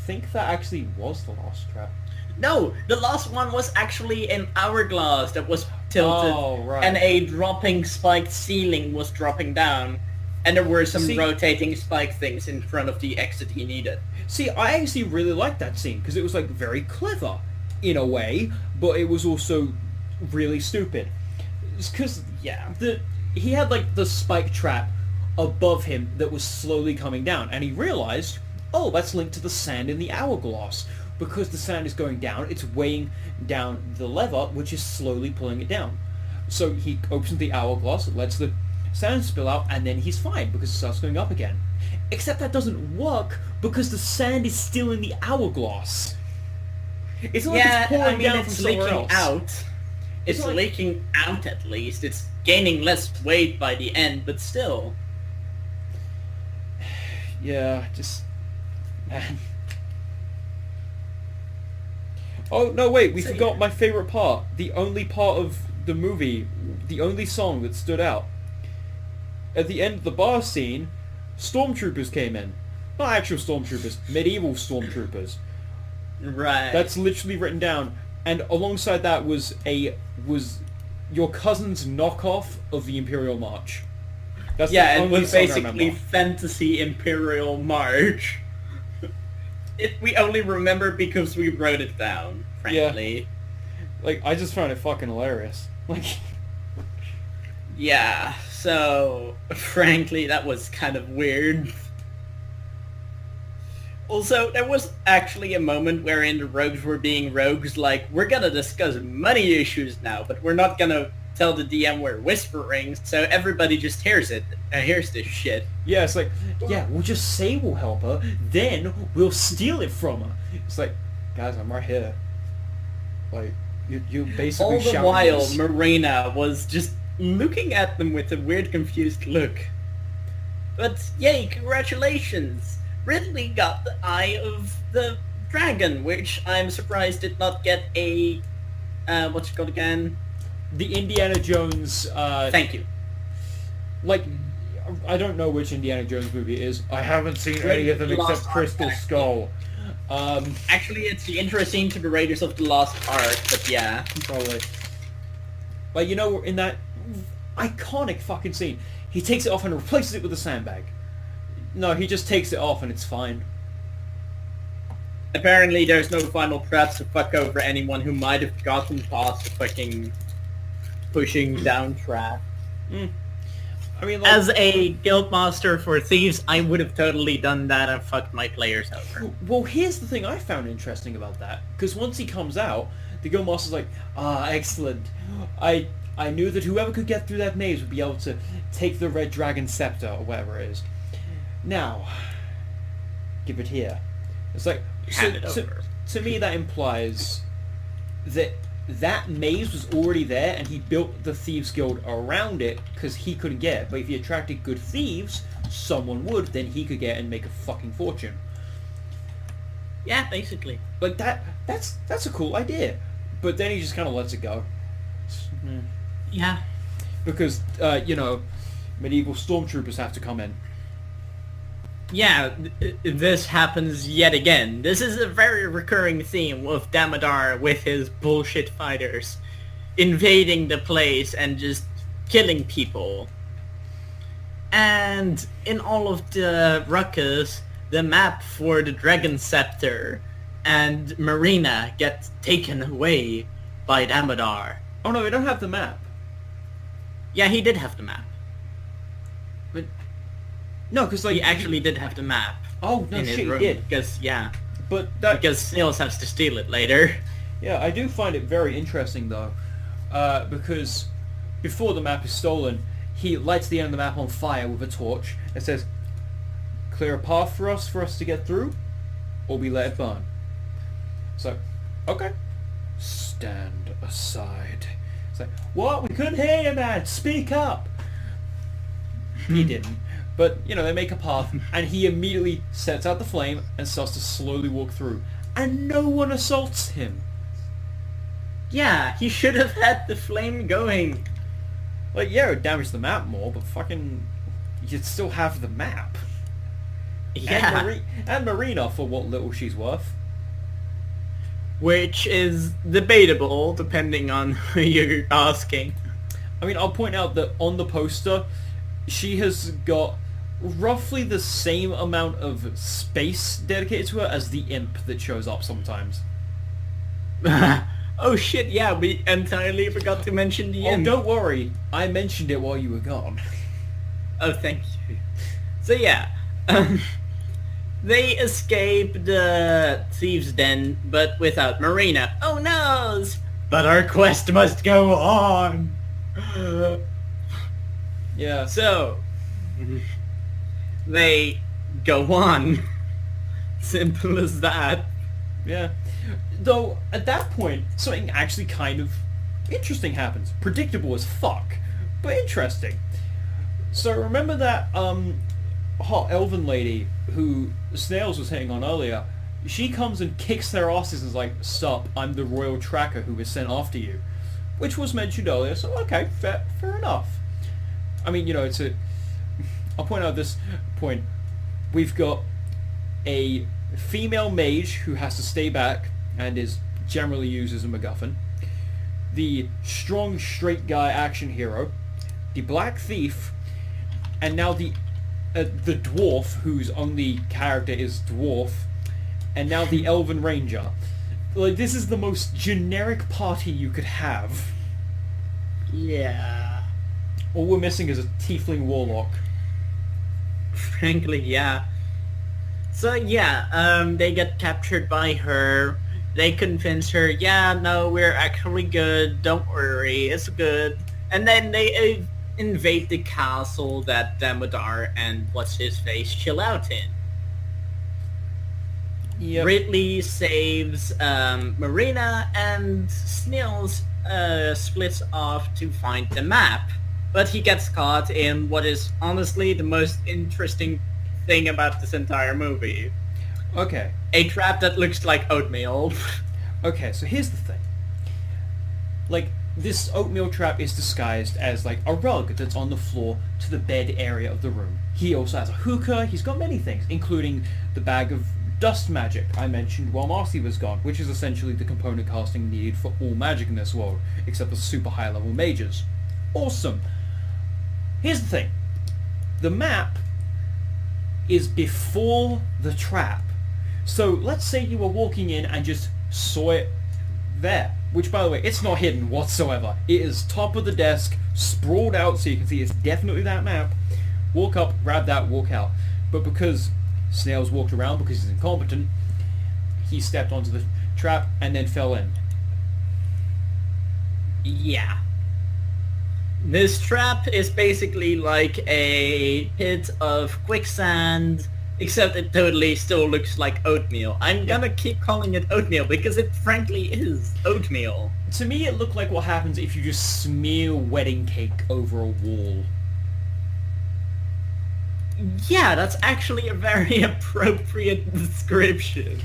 think that actually was the last trap. No, the last one was actually an hourglass that was tilted, right. and a dropping spiked ceiling was dropping down, and there were some rotating spike things in front of the exit he needed. See, I actually really liked that scene, because it was, like, very clever, in a way, but it was also really stupid. Because, he had, like, the spike trap above him that was slowly coming down, and he realized, oh, that's linked to the sand in the hourglass. Because the sand is going down, it's weighing down the lever, which is slowly pulling it down. So he opens the hourglass, lets the sand spill out, and then he's fine, because it starts going up again. Except that doesn't work, because the sand is still in the hourglass. It's not like it's pouring down from somewhere else. Out. It's leaking out at least. It's gaining less weight by the end, but still. Yeah, just... man. Oh, no, wait, we forgot my favourite part. The only part of the movie, the only song that stood out. At the end of the bar scene, stormtroopers came in. Not actual stormtroopers, medieval stormtroopers. Right. That's literally written down. And alongside that was your cousin's knockoff of the Imperial March. That's the only it was song I basically remember. Fantasy Imperial March. We only remember because we wrote it down, frankly. Yeah. Like, I just found it fucking hilarious. Like... yeah, so, frankly, that was kind of weird. Also, there was actually a moment wherein the rogues were being rogues, like, we're gonna discuss money issues now, but we're not gonna tell the DM we're whispering, so everybody just hears this shit. Yeah, it's like, yeah, we'll just say we'll help her, then we'll steal it from her. It's like, guys, I'm right here. Like, you basically all the shouting while, this. Marina was just looking at them with a weird, confused look. But, yay, congratulations! Ridley got the Eye of the Dragon, which I'm surprised did not get a... what's it called again? The Indiana Jones... Thank you. Like, I don't know which Indiana Jones movie it is. I haven't seen any of them except Crystal Skull. Actually, it's the intro scene to the Raiders of the Lost Ark, but yeah. Probably. But you know, in that iconic fucking scene, he takes it off and replaces it with a sandbag. No, he just takes it off and it's fine. Apparently there's no final traps to fuck over anyone who might have gotten past the fucking pushing down trap. I mean, like, as a guildmaster for Thieves, I would have totally done that and fucked my players over. Well, here's the thing I found interesting about that. Because once he comes out, the guildmaster's like, excellent. I knew that whoever could get through that maze would be able to take the Red Dragon Scepter, or whatever it is. Now, give it here. It's like, to me that implies that that maze was already there and he built the Thieves Guild around it because he couldn't get it. But if he attracted good thieves, someone would, then he could get and make a fucking fortune. Yeah, basically. Like, that's a cool idea. But then he just kind of lets it go. Yeah. Because, medieval stormtroopers have to come in. Yeah, this happens yet again. This is a very recurring theme with Damodar with his bullshit fighters invading the place and just killing people. And in all of the ruckus, the map for the Dragon Scepter, and Marina get taken away by Damodar. Oh no, they don't have the map. Yeah, he did have the map. But no, because like He actually did have the map. Oh no, in his shit, he room. did. Because, yeah. But that Because Snails has to steal it later. Yeah, I do find it very interesting though, because before the map is stolen, he lights the end of the map on fire with a torch and says, "Clear a path for us to get through, or we let it burn." So, okay, stand aside. It's like, what? We couldn't hear you, man. Speak up. He didn't. But, you know, they make a path, and he immediately sets out the flame and starts to slowly walk through. And no one assaults him. Yeah, he should have had the flame going. Like, yeah, it would damage the map more, but fucking... you'd still have the map. Yeah. And Marina, for what little she's worth. Which is debatable, depending on who you're asking. I mean, I'll point out that on the poster, she has got roughly the same amount of space dedicated to her as the imp that shows up sometimes. Oh shit, yeah, we entirely forgot to mention the Oh, end. don't worry. I mentioned it while you were gone. Oh, thank you. So yeah, they escape the Thieves' Den, but without Marina. Oh no! But our quest must go on! Yeah. So, they go on. Simple as that. Yeah. Though, at that point, something actually kind of interesting happens. Predictable as fuck, but interesting. So remember that hot elven lady who Snails was hitting on earlier? She comes and kicks their asses and is like, "Sup, I'm the royal tracker who was sent after you." Which was mentioned earlier, so okay, fair enough. I mean, you know, I'll point out at this point, we've got a female mage who has to stay back and is generally used as a MacGuffin, the strong straight guy action hero, the black thief, and now the dwarf whose only character is dwarf, and now the elven ranger. Like, this is the most generic party you could have. Yeah. All we're missing is a tiefling warlock. Frankly, yeah. So yeah, they get captured by her. They convince her, yeah, no, we're actually good. Don't worry, it's good. And then they invade the castle that Damodar and what's-his-face chill out in. Yep. Ridley saves Marina, and Snails splits off to find the map. But he gets caught in what is honestly the most interesting thing about this entire movie. Okay. A trap that looks like oatmeal. Okay, so here's the thing. Like, this oatmeal trap is disguised as, like, a rug that's on the floor to the bed area of the room. He also has a hookah. He's got many things, including the bag of dust magic I mentioned while Marcy was gone, which is essentially the component casting needed for all magic in this world, except for super high-level mages. Awesome. Here's the thing. The map is before the trap. So let's say you were walking in and just saw it there. Which, by the way, it's not hidden whatsoever. It is top of the desk, sprawled out so you can see it's definitely that map. Walk up, grab that, walk out. But because Snails walked around because he's incompetent, he stepped onto the trap and then fell in. Yeah. This trap is basically like a pit of quicksand, except it totally still looks like oatmeal. I'm gonna keep calling it oatmeal because it frankly is oatmeal. To me, it looked like what happens if you just smear wedding cake over a wall. Yeah, that's actually a very appropriate description.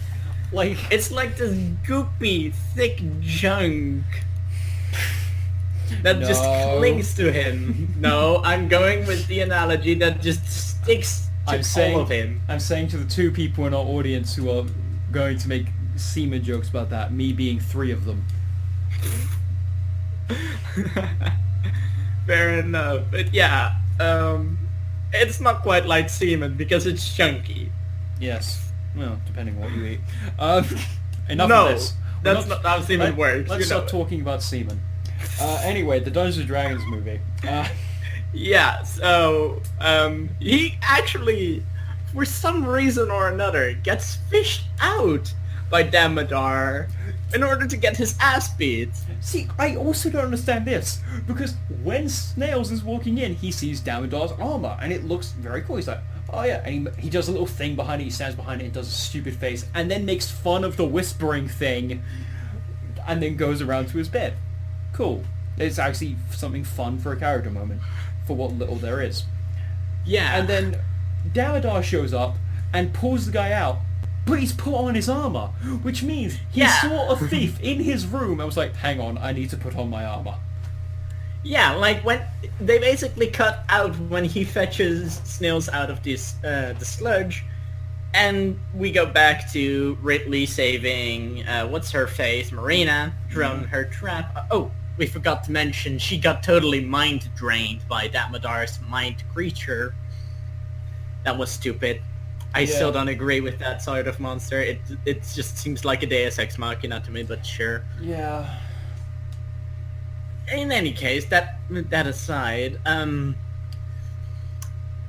Like, It's like this goopy, thick junk that just No. clings to him. No, I'm going with the analogy that just sticks to all of him. I'm saying to the two people in our audience who are going to make semen jokes about that, me being three of them. Fair enough. But yeah, it's not quite like semen because it's chunky. Yes. Well, depending on what you eat. Enough No, of this. that's even worse. Let's stop talking about semen. Anyway, the Dungeons and Dragons movie. Yeah, so, he actually, for some reason or another, gets fished out by Damodar in order to get his ass beat. See, I also don't understand this, because when Snails is walking in, he sees Damodar's armor, and it looks very cool. He's like, oh yeah, and he does a little thing behind it, he stands behind it and does a stupid face, and then makes fun of the whispering thing, and then goes around to his bed. Cool. It's actually something fun for a character moment, for what little there is. Yeah. And then Damodar shows up and pulls the guy out, but he's put on his armor, which means he saw a thief in his room and was like, hang on, I need to put on my armor. Yeah, like when they basically cut out when he fetches Snails out of this the sludge, and we go back to Ridley saving what's her face, Marina, from her trap. Oh, we forgot to mention she got totally mind drained by Damodar's mind creature. That was stupid. I still don't agree with that sort of monster. It just seems like a Deus Ex Machina to me, but sure. Yeah. In any case, that aside,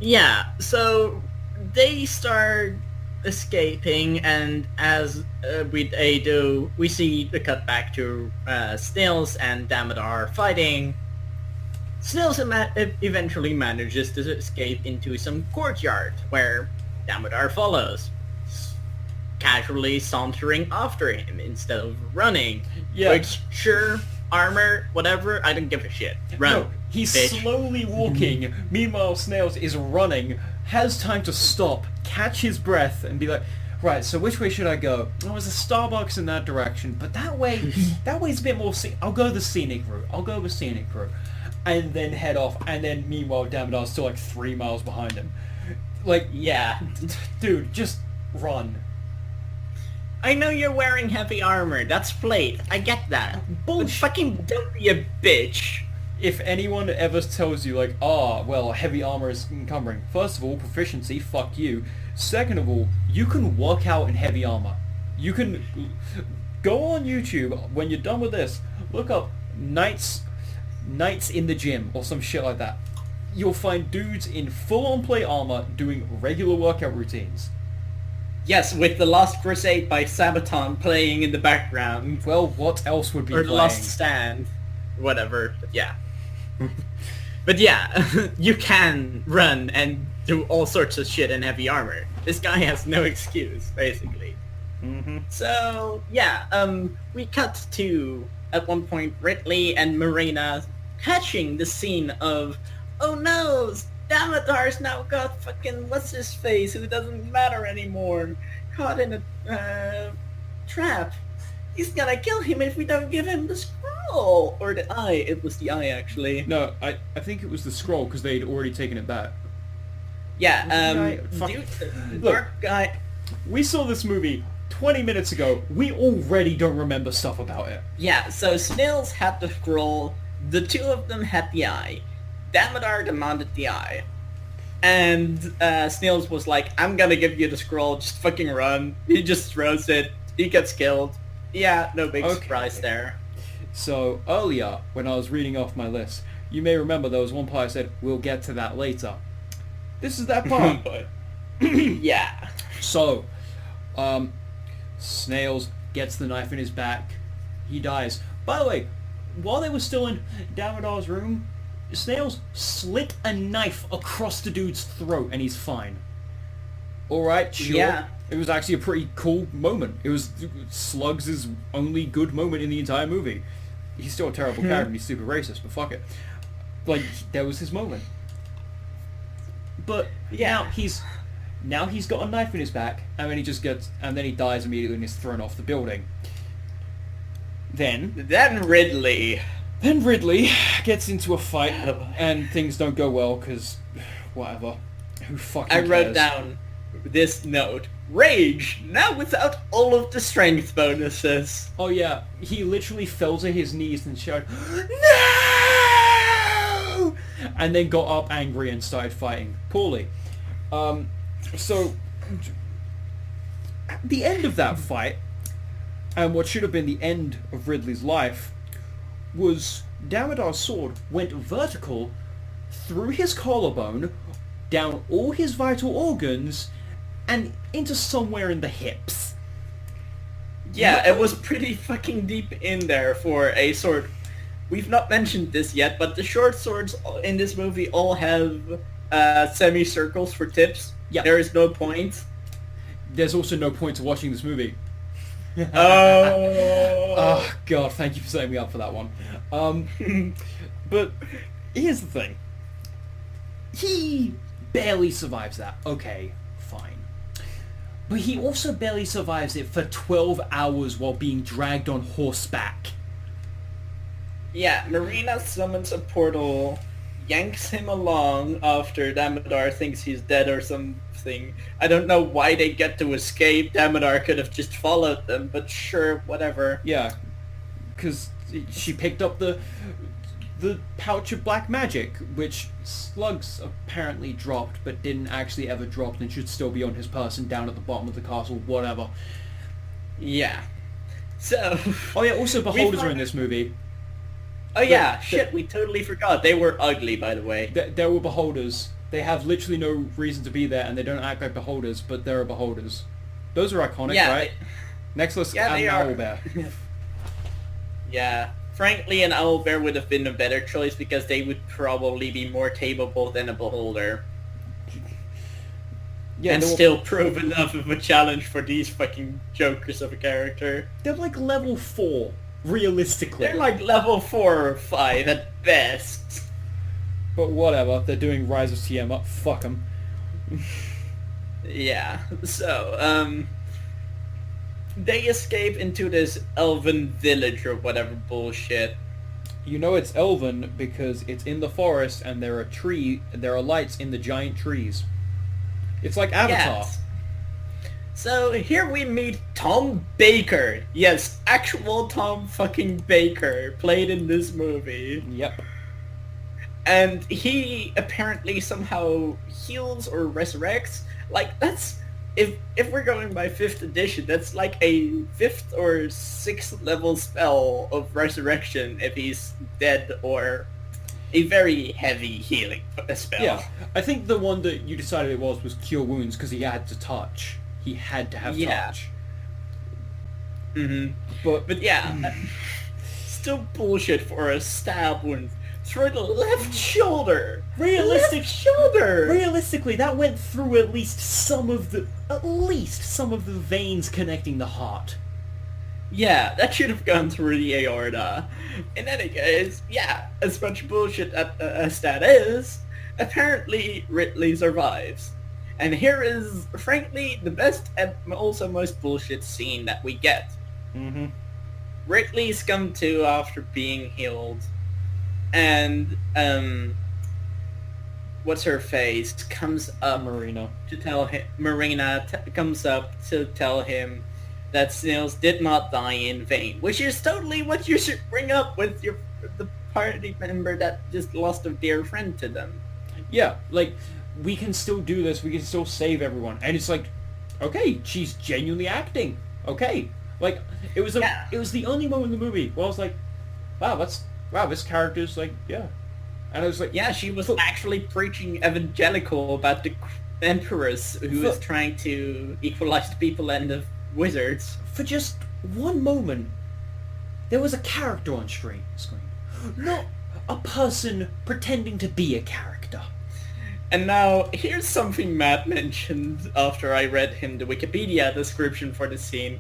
yeah, so they start escaping, and as they do, we see the cut back to Snails and Damodar fighting. Snails eventually manages to escape into some courtyard, where Damodar follows, casually sauntering after him instead of running. Yeah. Which, sure, armor, whatever, I don't give a shit. Run. No, he's bitch. slowly walking. Meanwhile, Snails is running, has time to stop, catch his breath, and be like, right, so which way should I go? Oh, there's a Starbucks in that direction, but that way's a bit more I'll go the scenic route. And then head off, and then meanwhile, Damodar's still like 3 miles behind him. Like, yeah, dude, just run. I know you're wearing heavy armor. That's plate. I get that. But fucking don't be a bitch. If anyone ever tells you, like, well, heavy armor is encumbering, first of all, proficiency, fuck you. Second of all, you can work out in heavy armor. You can go on YouTube, when you're done with this, look up Knights in the Gym, or some shit like that. You'll find dudes in full-on plate armor doing regular workout routines. Yes, with The Last Crusade by Sabaton playing in the background. Well, what else would be or playing? The Last Stand. Whatever. Yeah. But yeah, you can run and do all sorts of shit in heavy armor. This guy has no excuse, basically. Mm-hmm. So, yeah, we cut to, at one point, Ridley and Marina catching the scene of, oh no, Damodar's now got fucking what's-his-face, who doesn't matter anymore, caught in a trap. He's gonna kill him if we don't give him the scroll! Or the eye. It was the eye, actually. No, I think it was the scroll, because they'd already taken it back. Yeah, Dark Guy... We saw this movie 20 minutes ago. We already don't remember stuff about it. Yeah, so Snails had the scroll, the two of them had the eye. Damodar demanded the eye. And Snails was like, I'm gonna give you the scroll, just fucking run. He just throws it, he gets killed. Yeah, no big surprise there. So, earlier, when I was reading off my list, you may remember there was one part I said, we'll get to that later. This is that part. Yeah. So, Snails gets the knife in his back. He dies. By the way, while they were still in Damodar's room, Snails slit a knife across the dude's throat and he's fine. Alright, sure. Yeah. It was actually a pretty cool moment. It was Slugs' only good moment in the entire movie. He's still a terrible character and he's super racist, but fuck it. Like, that was his moment. But yeah, now he's got a knife in his back, and then he dies immediately and is thrown off the building. Then Ridley gets into a fight, and things don't go well, because, whatever. Who fucking cares? I wrote down this note. Rage, now without all of the strength bonuses. Oh yeah, he literally fell to his knees and shouted, "No!" And then got up angry and started fighting. Poorly. So, at the end of that fight, and what should have been the end of Ridley's life, was Damodar's sword went vertical through his collarbone, down all his vital organs, and into somewhere in the hips. Yeah, it was pretty fucking deep in there for a sword. We've not mentioned this yet, but the short swords in this movie all have semicircles for tips. Yeah. There is no point. There's also no point to watching this movie. Oh. Oh god, thank you for setting me up for that one. But here's the thing. He barely survives that. Okay, fine. But he also barely survives it for 12 hours while being dragged on horseback. Yeah, Marina summons a portal, yanks him along after Damodar thinks he's dead or something. I don't know why they get to escape. Damodar could have just followed them, but sure, whatever. Yeah, because she picked up the pouch of black magic, which Slugs apparently dropped, but didn't actually ever drop, and should still be on his person down at the bottom of the castle, whatever. Yeah. So... Oh yeah, also Beholders are in this movie. Oh yeah, shit, we totally forgot. They were ugly, by the way. There were Beholders. They have literally no reason to be there, and they don't act like Beholders, but there are Beholders. Those are iconic, Yeah, right? Nexus yeah, and they are. Owlbear. Yeah. Frankly, an owlbear would have been a better choice because they would probably be more tameable than a beholder. Yeah, and still prove enough of a challenge for these fucking jokers of a character. They're like level 4, realistically. They're like level 4 or 5 at best. But whatever, they're doing Rise of TM up, fuck them. Yeah, so, they escape into this elven village or whatever bullshit. You know it's elven because it's in the forest and there are lights in the giant trees. It's like Avatar. Yes. So here we meet Tom Baker. Yes, actual Tom fucking Baker played in this movie. Yep. And he apparently somehow heals or resurrects. Like, that's... If we're going by 5th edition, that's like a 5th or 6th level spell of resurrection if he's dead, or a very heavy healing spell. Yeah, I think the one that you decided it was Cure Wounds because he had to touch. He had to have touch. Mm-hmm. But yeah, still bullshit for a stab wound through the left shoulder. Realistically, that went through at least some of the veins connecting the heart. Yeah, that should have gone through the aorta. In any case, yeah, as much bullshit as that is, apparently Ridley survives. And here is, frankly, the best and also most bullshit scene that we get. Mm-hmm. Ridley's come to after being healed, and what's her face comes up Marina to tell him. Comes up to tell him that Snails did not die in vain, which is totally what you should bring up with the party member that just lost a dear friend to them. Yeah, like, we can still do this, we can still save everyone. And it's like, okay, she's genuinely acting. Okay. Like, it was the only moment in the movie where I was like, wow, this character's like, yeah. And I was like... Yeah, she was actually preaching evangelical about the Empress who is trying to equalize the people and the wizards. For just one moment, there was a character on screen. Not a person pretending to be a character. And now, here's something Matt mentioned after I read him the Wikipedia description for the scene.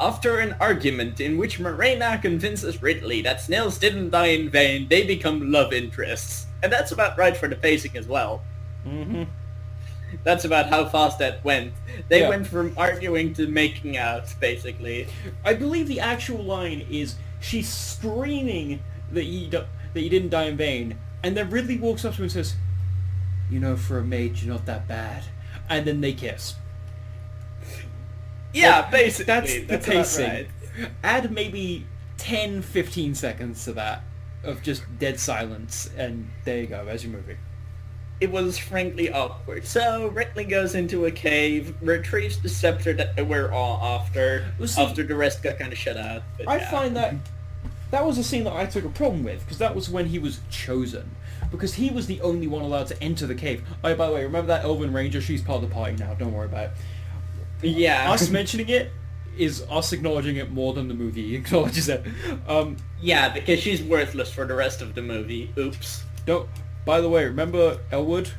After an argument in which Marina convinces Ridley that Snails didn't die in vain, they become love interests. And that's about right for the pacing as well. Mm-hmm. That's about how fast that went. They went from arguing to making out, basically. I believe the actual line is, she's screaming that he didn't die in vain, and then Ridley walks up to him and says, you know, for a maid, you're not that bad. And then they kiss. Yeah, like, basically. That's the pacing. Right. Add maybe 10, 15 seconds to that of just dead silence, and there you go, there's your movie. it was frankly awkward. So Ridley goes into a cave, retrieves the scepter that we're all after, Well, see, after the rest got kind of shut out. But I yeah. find that was a scene that I took a problem with, because that was when he was chosen. Because he was the only one allowed to enter the cave. Oh, by the way, remember that Elven Ranger? She's part of the party now, don't worry about it. Yeah. Us mentioning it is us acknowledging it more than the movie acknowledges it. Yeah, because she's worthless for the rest of the movie. Oops. Don't. By the way, remember Elwood?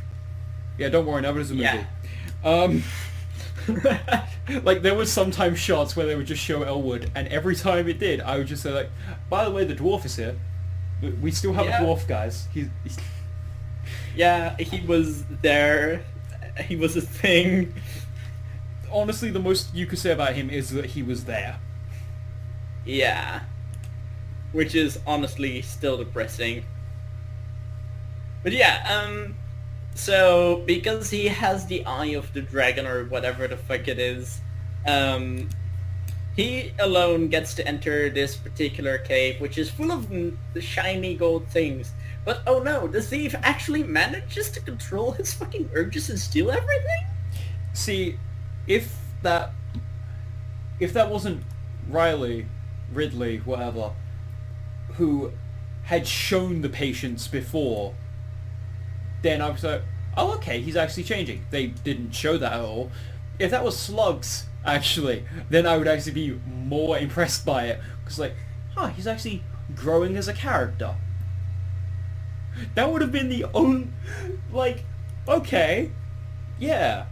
Yeah, don't worry, never is a movie. Yeah. Like, there was sometimes shots where they would just show Elwood, and every time it did, I would just say, like, by the way, the dwarf is here. We still have a dwarf, guys. He's... Yeah, he was there. He was a thing. Honestly, the most you could say about him is that he was there. Yeah. Which is honestly still depressing. But yeah, so because he has the eye of the dragon or whatever the fuck it is, he alone gets to enter this particular cave, which is full of shiny gold things. But oh no, the thief actually manages to control his fucking urges and steal everything? See, if that wasn't Ridley, whatever, who had shown the patience before, then I was like, oh, okay, he's actually changing. They didn't show that at all. If that was Slugs, actually, then I would actually be more impressed by it. Because, like, he's actually growing as a character. That would have been the only... Like, okay, yeah.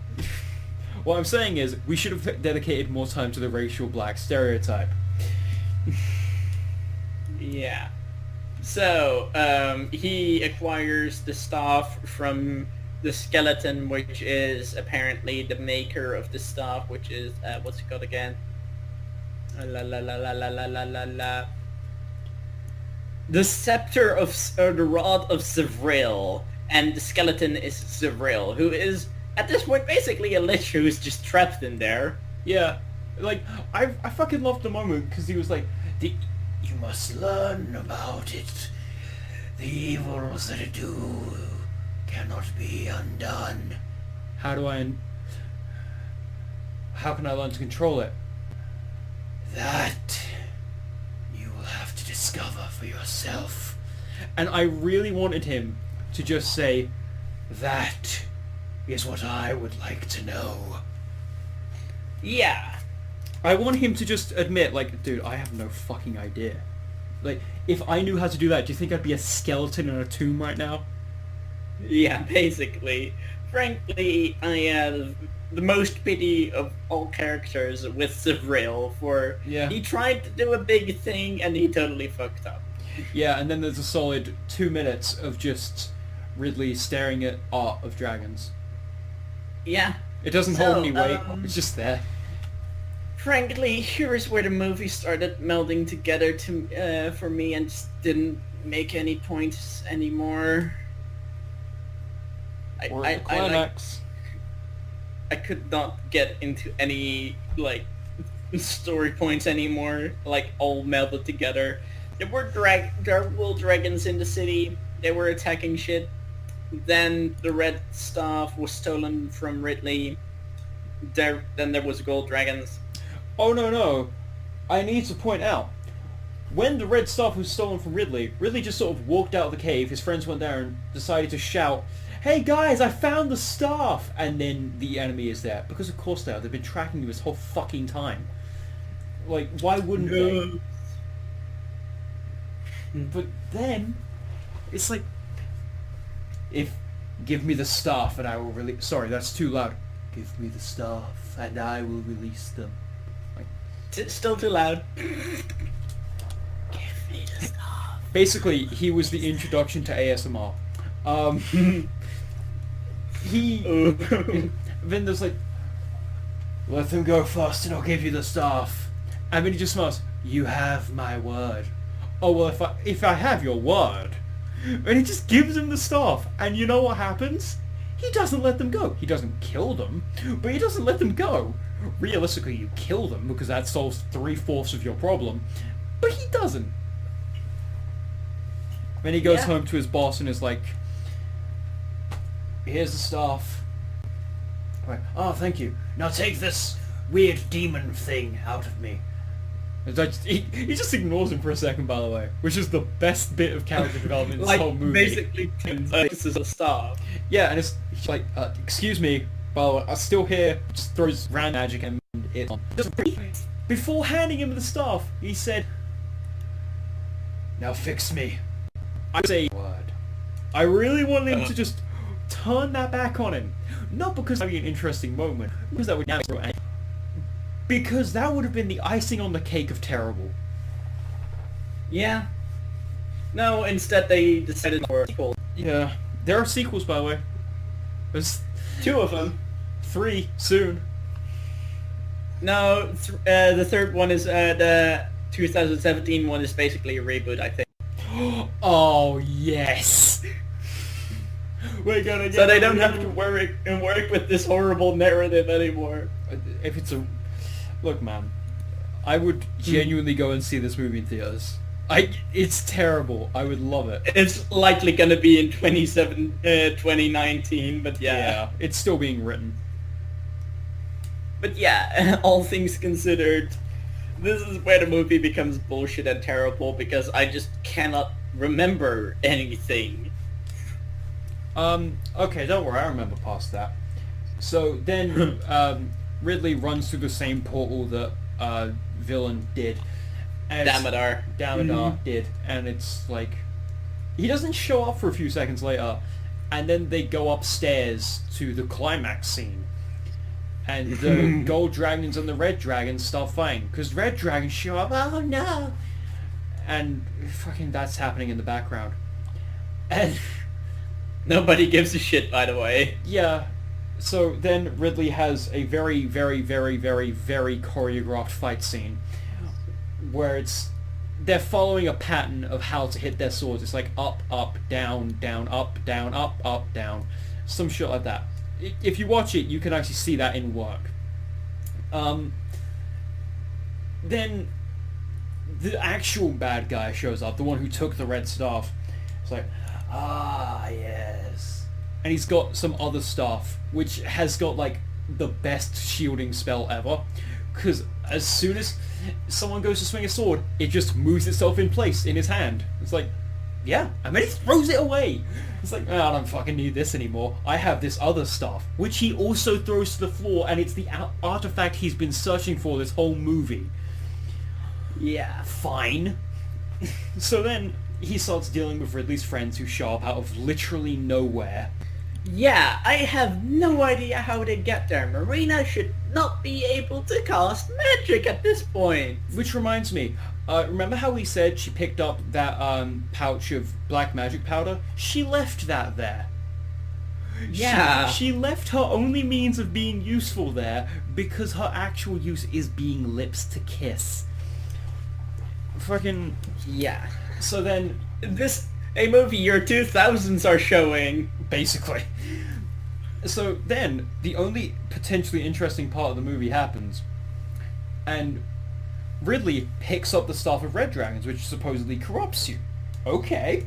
What I'm saying is, we should have dedicated more time to the racial black stereotype. Yeah. So, he acquires the staff from the skeleton, which is apparently the maker of the staff, which is, what's it called again? La la la la la la la la la. The scepter of, or the rod of Sevril, and the skeleton is Sevril, who is, at this point, basically a lich who's just trapped in there. Yeah. Like, I fucking loved the moment, because he was like, you must learn about it. The evils that it do cannot be undone. How can I learn to control it? That you will have to discover for yourself. And I really wanted him to just say, that is what I would like to know. Yeah. I want him to just admit, like, dude, I have no fucking idea. Like, if I knew how to do that, do you think I'd be a skeleton in a tomb right now? Yeah, basically. Frankly, I have the most pity of all characters with Sevril, for he tried to do a big thing and he totally fucked up. Yeah, and then there's a solid 2 minutes of just Ridley staring at art of dragons. Yeah. It doesn't hold any weight, it's just there. Frankly, here's where the movie started melding together to for me and just didn't make any points anymore. Or the climax. I could not get into any, like, story points anymore, like, all melded together. There were dragons in the city, they were attacking shit. Then the red staff was stolen from Ridley. Then there was gold dragons. Oh no, I need to point out, when the red staff was stolen from Ridley just sort of walked out of the cave, his friends went there and decided to shout, hey guys, I found the staff! And then the enemy is there. Because of course they are, they've been tracking you this whole fucking time. Like, why wouldn't they? But then, it's like, give me the staff and I will release... Sorry, that's too loud. Give me the staff and I will release them. Still too loud. Give me the staff. Basically, he was the introduction to ASMR. Then there's like, let them go first and I'll give you the staff. And then he just smiles, you have my word. Oh, well, if I have your word. And he just gives him the staff. And you know what happens? He doesn't let them go. He doesn't kill them, but he doesn't let them go. Realistically, you kill them because that solves 3/4 of your problem. But he doesn't. Then he goes home to his boss and is like, here's the staff. Like, oh, thank you. Now take this weird demon thing out of me. He just ignores him for a second, by the way, which is the best bit of character development in this whole movie. Basically, this is a staff. Yeah, and it's like, excuse me, by the way, I'm still here. Just throws random magic and it on. Before handing him the staff, he said, "Now fix me." I say word. I really wanted him to just turn that back on him, not because that would be an interesting moment, because that would because that would have been the icing on the cake of terrible. Yeah. No, instead they decided for a sequel. Yeah, there are sequels, by the way. There's 2 of them. 3 soon. No, the third one is the 2017 one is basically a reboot, I think. Oh yes. We're gonna get so they don't have to work with this horrible narrative anymore. If it's a look, man, I would genuinely go and see this movie in theaters. It's terrible. I would love it. It's likely gonna be in 2019, but yeah, it's still being written. But yeah, all things considered, this is where the movie becomes bullshit and terrible because I just cannot remember anything. Okay, don't worry, I remember past that. So then, Ridley runs through the same portal that, villain did. Damodar did, and it's like, he doesn't show up for a few seconds later, and then they go upstairs to the climax scene. And the gold dragons and the red dragons start fighting, because red dragons show up, oh no! And fucking that's happening in the background. And nobody gives a shit, by the way. Yeah. So then Ridley has a very, very, very, very, very choreographed fight scene where they're following a pattern of how to hit their swords. It's like up, up, down, down, up, down, up, up, down. Some shit like that. If you watch it, you can actually see that in work. Then the actual bad guy shows up, the one who took the red staff. It's like, ah, yes. And he's got some other stuff, which has got, like, the best shielding spell ever. Because as soon as someone goes to swing a sword, it just moves itself in place in his hand. It's like, yeah. And then he throws it away. It's like, oh, I don't fucking need this anymore. I have this other stuff, which he also throws to the floor, and it's the artifact he's been searching for this whole movie. Yeah. Fine. So then he starts dealing with Ridley's friends who show up out of literally nowhere. Yeah, I have no idea how they get there. Marina should not be able to cast magic at this point. Which reminds me, remember how we said she picked up that pouch of black magic powder? She left that there. Yeah. She left her only means of being useful there because her actual use is being lips to kiss. Fucking... Yeah. So then... A movie year 2000s are showing. Basically. So then, the only potentially interesting part of the movie happens, and Ridley picks up the Staff of Red Dragons, which supposedly corrupts you. Okay.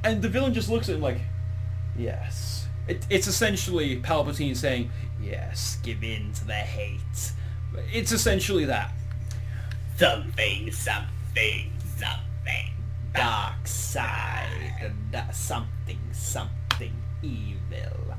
And the villain just looks at him like, yes. It's essentially Palpatine saying, yes, give in to the hate. It's essentially that. Something. Dark side, something evil.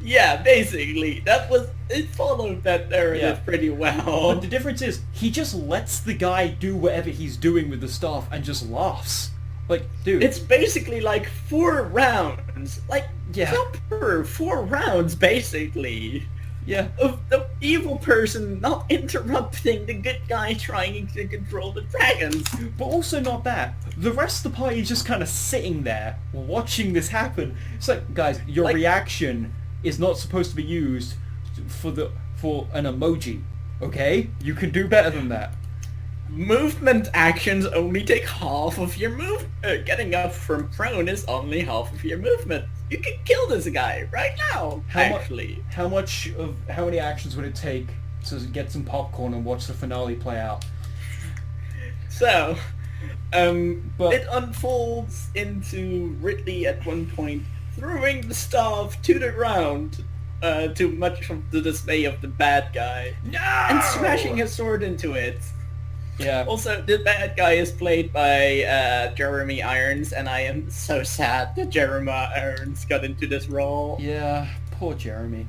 Yeah, basically, it followed that narrative pretty well. But the difference is, he just lets the guy do whatever he's doing with the staff and just laughs. Like, dude. It's basically like 4 rounds. Like, proper 4 rounds, basically. Yeah. Of the evil person not interrupting the good guy trying to control the dragons. But also not that. The rest of the party is just kind of sitting there, watching this happen. It's like, guys, your reaction is not supposed to be used for an emoji, okay? You can do better than that. Movement actions only take half of your getting up from prone is only half of your movement. You can kill this guy right now, actually. How many actions would it take to get some popcorn and watch the finale play out? So, it unfolds into Ridley at one point throwing the staff to the ground, to much of the dismay of the bad guy, No! and smashing his sword into it. Yeah. Also, the bad guy is played by Jeremy Irons, and I am so sad that Jeremy Irons got into this role. Yeah, poor Jeremy.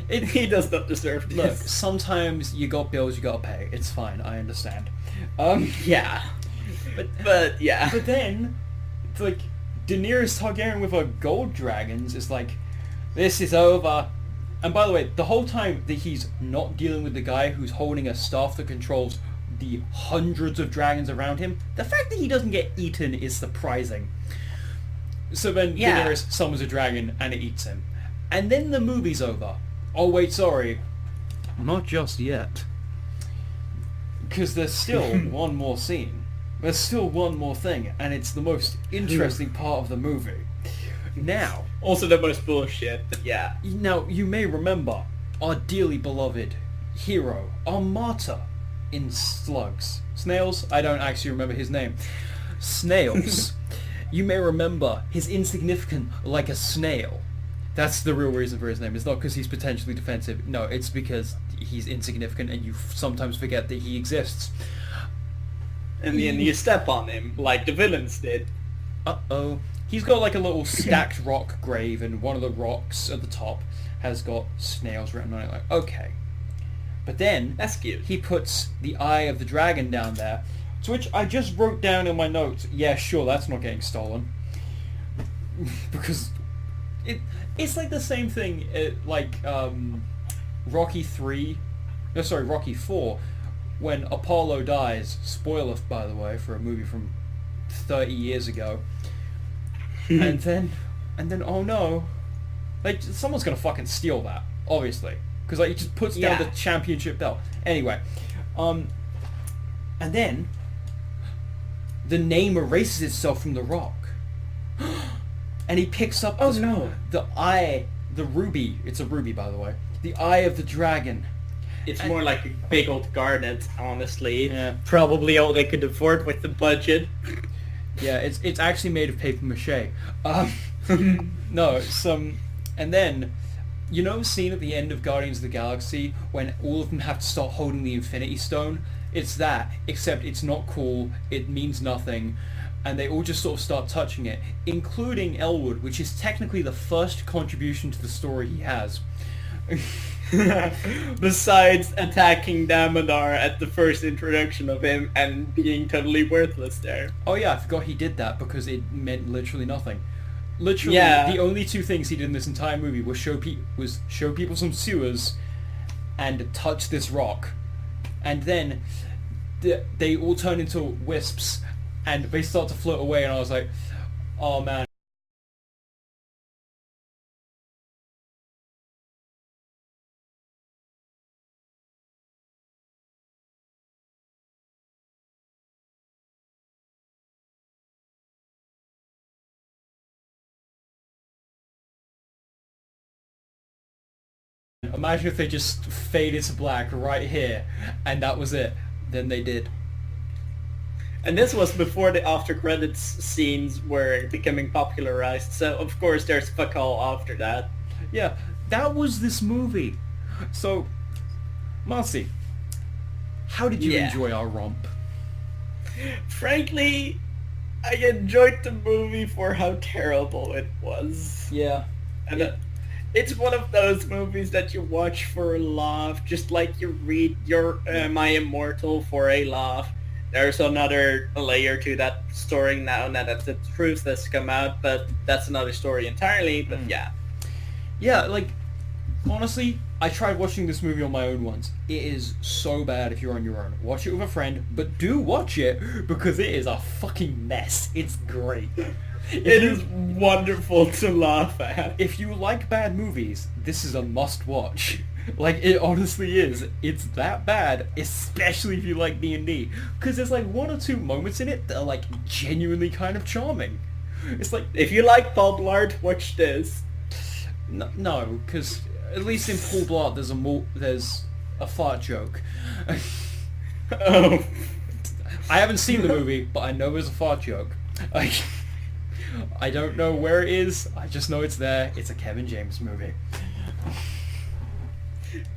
He does not deserve this. Look, sometimes you got bills you gotta pay. It's fine, I understand. Yeah. But yeah. But then, it's like, Daenerys Targaryen with her gold dragons is like, this is over. And by the way, the whole time that he's not dealing with the guy who's holding a staff that controls the hundreds of dragons around him, the fact that he doesn't get eaten is surprising. So then Daenerys summons a dragon and it eats him. And then the movie's over. Oh wait, sorry. Not just yet. Because there's still one more scene. There's still one more thing, and it's the most interesting part of the movie. Now... Also the most bullshit, but yeah. Now, you may remember our dearly beloved hero, our martyr in Slugs. Snails? I don't actually remember his name. Snails. You may remember his insignificant like a snail. That's the real reason for his name. It's not because he's potentially defensive. No, it's because he's insignificant and you sometimes forget that he exists. And then you step on him, like the villains did. Uh-oh. He's got like a little stacked rock grave, and one of the rocks at the top has got snails written on it. Like, okay. But then... That's cute. He puts the eye of the dragon down there, to which I just wrote down in my notes, yeah, sure, that's not getting stolen. Because... It's like the same thing, like Rocky 3, no sorry, Rocky 4, when Apollo dies, spoiler by the way for a movie from 30 years ago, and then oh no, like someone's gonna fucking steal that, obviously, because like he just puts down the championship belt. Anyway, and then the name erases itself from the rock. And he picks up the eye, the ruby. It's a ruby, by the way. The eye of the dragon. It's more like a big old garnet, honestly. Yeah. Probably all they could afford with the budget. Yeah, it's actually made of paper mache. No, and then, you know, scene at the end of Guardians of the Galaxy when all of them have to start holding the Infinity Stone. It's that, except it's not cool. It means nothing. And they all just sort of start touching it, including Elwood, which is technically the first contribution to the story he has. Besides attacking Damodar at the first introduction of him and being totally worthless there. Oh yeah, I forgot he did that because it meant literally nothing. Literally, the only two things he did in this entire movie was show people some sewers and touch this rock. And then they all turn into wisps and they start to float away, and I was like, oh man. Imagine if they just faded to black right here, and that was it. Then they did. And this was before the after credits scenes were becoming popularized, so of course there's fuck all after that. Yeah, that was this movie. So, Marcy, how did you enjoy our romp? Frankly, I enjoyed the movie for how terrible it was. Yeah. And it's one of those movies that you watch for a laugh, just like you read your My Immortal for a laugh. There's another layer to that story now that the truth has come out, but that's another story entirely, but yeah. Yeah, like, honestly, I tried watching this movie on my own once. It is so bad if you're on your own. Watch it with a friend, but do watch it, because it is a fucking mess. It's great. It is wonderful to laugh at. If you like bad movies, this is a must-watch. Like, it honestly is. It's that bad, especially if you like D&D. Because there's like one or two moments in it that are like genuinely kind of charming. It's like... If you like Paul Blart, watch this. No, because at least in Paul Blart there's a fart joke. Oh. I haven't seen the movie, but I know there's a fart joke. I don't know where it is. I just know it's there. It's a Kevin James movie.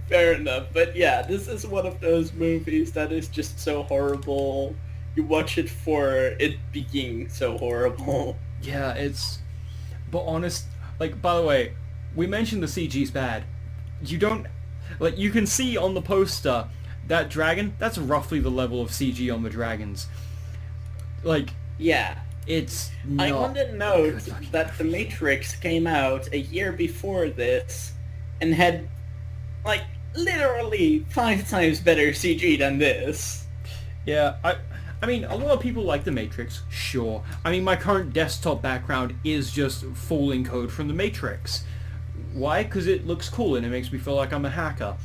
Fair enough, but yeah, this is one of those movies that is just so horrible. You watch it for it being so horrible. Yeah, it's... But honest... Like, by the way, we mentioned the CG's bad. You don't... Like, you can see on the poster, that dragon, that's roughly the level of CG on the dragons. Like, Yeah. it's not... I want to note good. that The Matrix came out a year before this and had, like, literally 5 times better CG than this. Yeah, I mean, a lot of people like The Matrix, sure. I mean, my current desktop background is just falling code from The Matrix. Why? Because it looks cool and it makes me feel like I'm a hacker.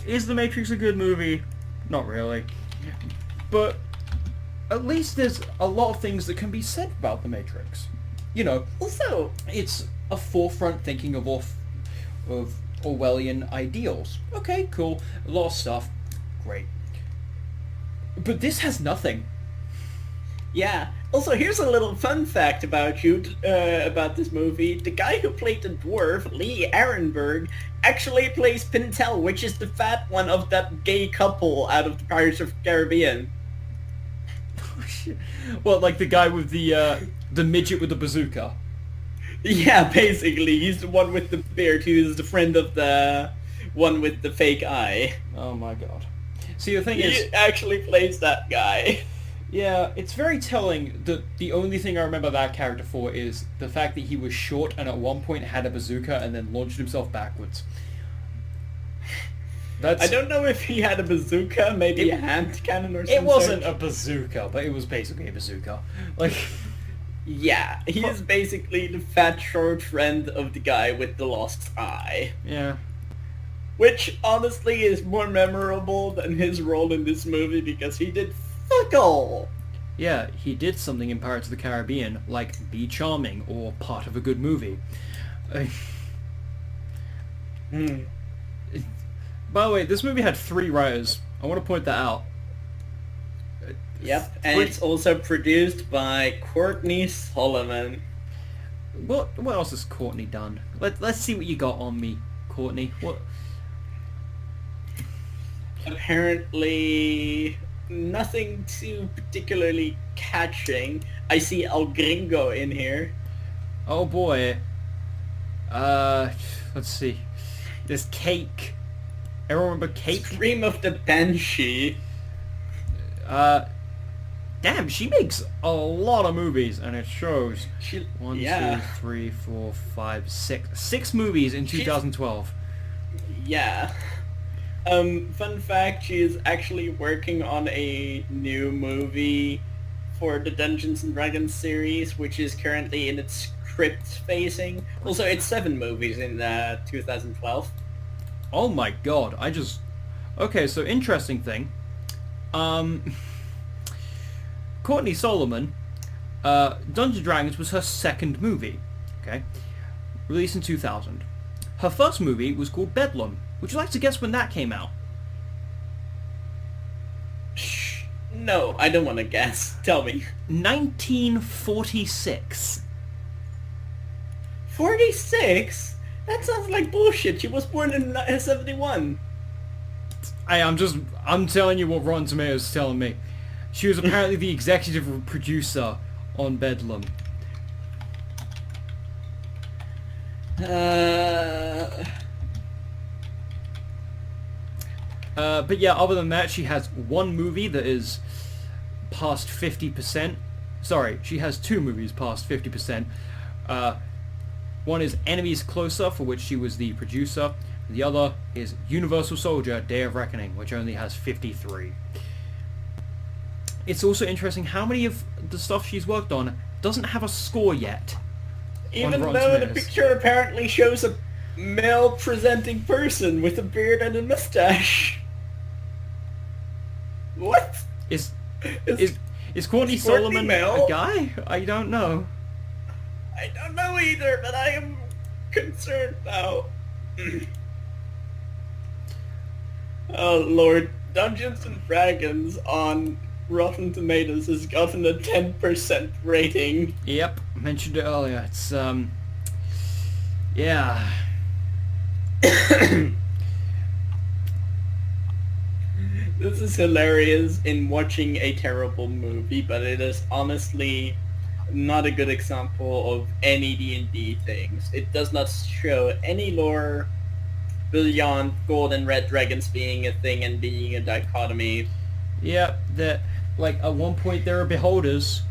Is The Matrix a good movie? Not really. But at least there's a lot of things that can be said about The Matrix. You know, Also, it's a forefront thinking of Orwellian ideals. Okay, cool. A lot of stuff. Great. But this has nothing. yeah. Also, here's a little fun fact about you, about this movie. The guy who played the dwarf, Lee Arenberg, actually plays Pintel, which is the fat one of that gay couple out of the Pirates of the Caribbean. Well, like the guy with the midget with the bazooka. Yeah, basically, he's the one with the beard who is the friend of the one with the fake eye. Oh my god. See, the thing He is, actually plays that guy. yeah, it's very telling that the only thing I remember that character for is the fact that he was short and at one point had a bazooka and then launched himself backwards. That's... I don't know if he had a bazooka, maybe a hand cannon or something. It wasn't a bazooka, but it was basically a bazooka. Like... Yeah, he is basically the fat short friend of the guy with the lost eye. Yeah. Which, honestly, is more memorable than his role in this movie because he did fuck all. Yeah, he did something in Pirates of the Caribbean, like be charming or part of a good movie. By the way, this movie had 3 writers. I want to point that out. Yep, and it's also produced by Courtney Solomon. What else has Courtney done? Let's see what you got on me, Courtney. What? Apparently, nothing too particularly catching. I see El Gringo in here. Oh boy. Let's see. There's Cake. Everyone remember Cake? Scream of the Banshee. Damn, she makes a lot of movies, and it shows. She, 1, yeah. 2, 3, 4, 5, 6. 6 movies in 2012. Yeah. Fun fact, she is actually working on a new movie for the Dungeons and Dragons series, which is currently in its script phasing. Also, it's 7 movies in 2012. Oh my god, Okay, so interesting thing. Courtney Solomon, Dungeons & Dragons was her second movie, okay? Released in 2000. Her first movie was called Bedlam. Would you like to guess when that came out? Shh. No, I don't want to guess. Tell me. 1946. 46? That sounds like bullshit. She was born in 71. I'm telling you what Rotten Tomatoes is telling me. She was apparently the executive producer on Bedlam. But yeah, other than that, she has one movie that is past 50%. Sorry, she has 2 movies past 50%. One is Enemies Closer, for which she was the producer. The other is Universal Soldier, Day of Reckoning, which only has 53. It's also interesting how many of the stuff she's worked on doesn't have a score yet. Even though the picture apparently shows a male-presenting person with a beard and a mustache. What? Is Courtney Solomon a guy? I don't know. I don't know either, but I am concerned now. Oh lord, Dungeons and Dragons on Rotten Tomatoes has gotten a 10% rating. Yep. mentioned it earlier. It's yeah. This is hilarious in watching a terrible movie, but it is honestly not a good example of any D&D things. It does not show any lore beyond gold and red dragons being a thing and being a dichotomy. Yeah, that like at one point there are beholders,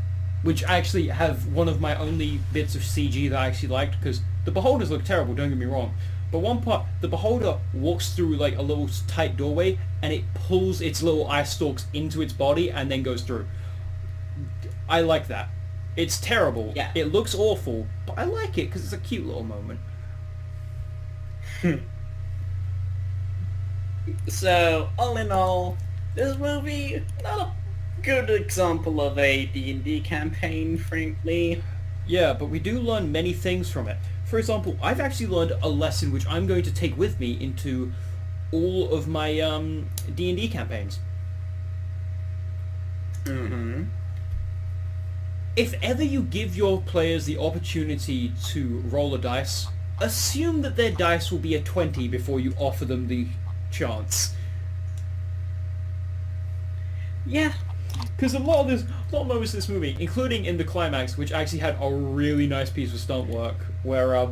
which actually have one of my only bits of CG that I actually liked, because the beholders look terrible, don't get me wrong. But one part, the beholder walks through like a little tight doorway and it pulls its little eye stalks into its body and then goes through. I like that. It's terrible. Yeah. It looks awful, but I like it because it's a cute little moment. So, all in all, this movie, not a good example of a D&D campaign, frankly. Yeah, but we do learn many things from it. For example, I've actually learned a lesson which I'm going to take with me into all of my D&D campaigns. Mm-hmm. If ever you give your players the opportunity to roll a dice, assume that their dice will be a 20 before you offer them the chance. Yeah. Because a lot of moments in this movie, including in the climax, which actually had a really nice piece of stunt work, where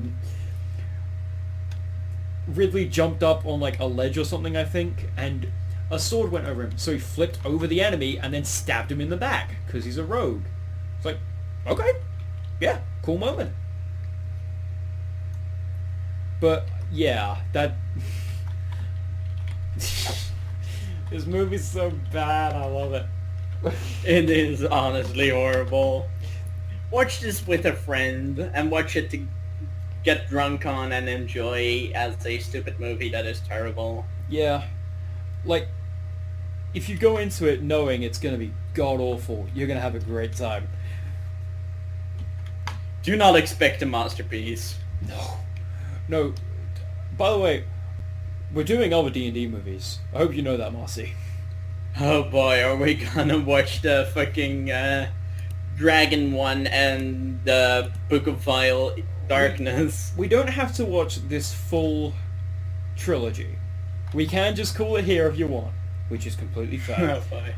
Ridley jumped up on like a ledge or something, I think, and a sword went over him, so he flipped over the enemy and then stabbed him in the back, because he's a rogue. It's like, okay, yeah, cool moment. But, yeah, that... This movie's so bad, I love it. It is honestly horrible. Watch this with a friend and watch it to get drunk on and enjoy as a stupid movie that is terrible. Yeah. Like, if you go into it knowing it's going to be god-awful, you're going to have a great time. Do not expect a masterpiece. No. No. By the way, we're doing other D&D movies. I hope you know that, Marcy. Oh boy, are we gonna watch the fucking Dragon one and the Book of Vile Darkness? We don't have to watch this full trilogy. We can just call it here if you want, which is completely fair. Oh boy.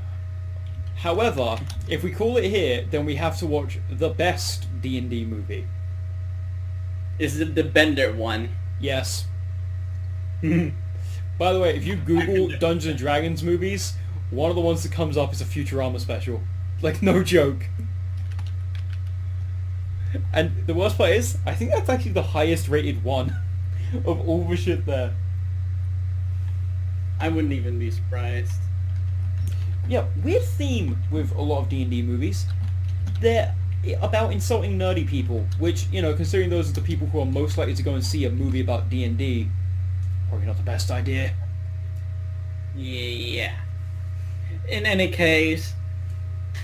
However, if we call it here, then we have to watch the best D&D movie. Is it the Bender one? Yes. By the way, if you Google Dungeons & Dragons movies, one of the ones that comes up is a Futurama special. Like, no joke. And the worst part is, I think that's actually the highest rated one of all the shit there. I wouldn't even be surprised. Yeah, weird theme with a lot of D&D movies. They're about insulting nerdy people, which, you know, considering those are the people who are most likely to go and see a movie about D&D, probably not the best idea. Yeah. In any case,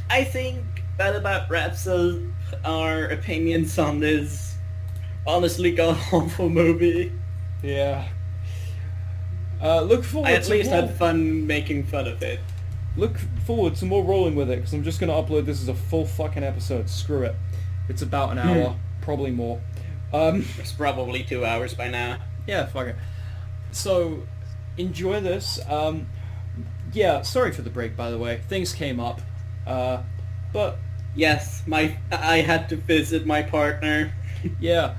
I think that about wraps up our opinions on this honestly god-awful movie. Yeah. Look forward I at to least more. had fun making fun of it. Look forward to more rolling with it, because I'm just going to upload this as a full fucking episode. Screw it. It's about an hour, probably more. It's probably 2 hours by now. Yeah, fuck it. So, enjoy this. Yeah, sorry for the break, by the way. Things came up. But, Yes, I had to visit my partner. yeah.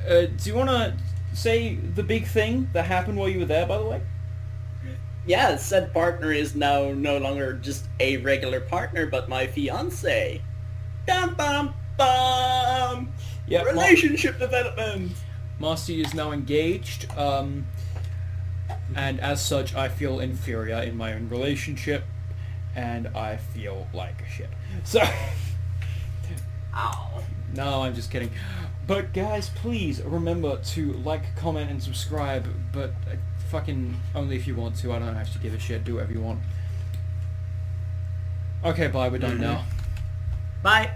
Do you want to say the big thing that happened while you were there, by the way? Yeah, said partner is now no longer just a regular partner, but my fiance. Dum bum bum. Yeah, Relationship development. Marcy is now engaged, and as such, I feel inferior in my own relationship, and I feel like shit. So, Ow. no, I'm just kidding. But guys, please remember to like, comment, and subscribe, but fucking only if you want to. I don't actually give a shit. Do whatever you want. Okay, bye. We're done now. Bye.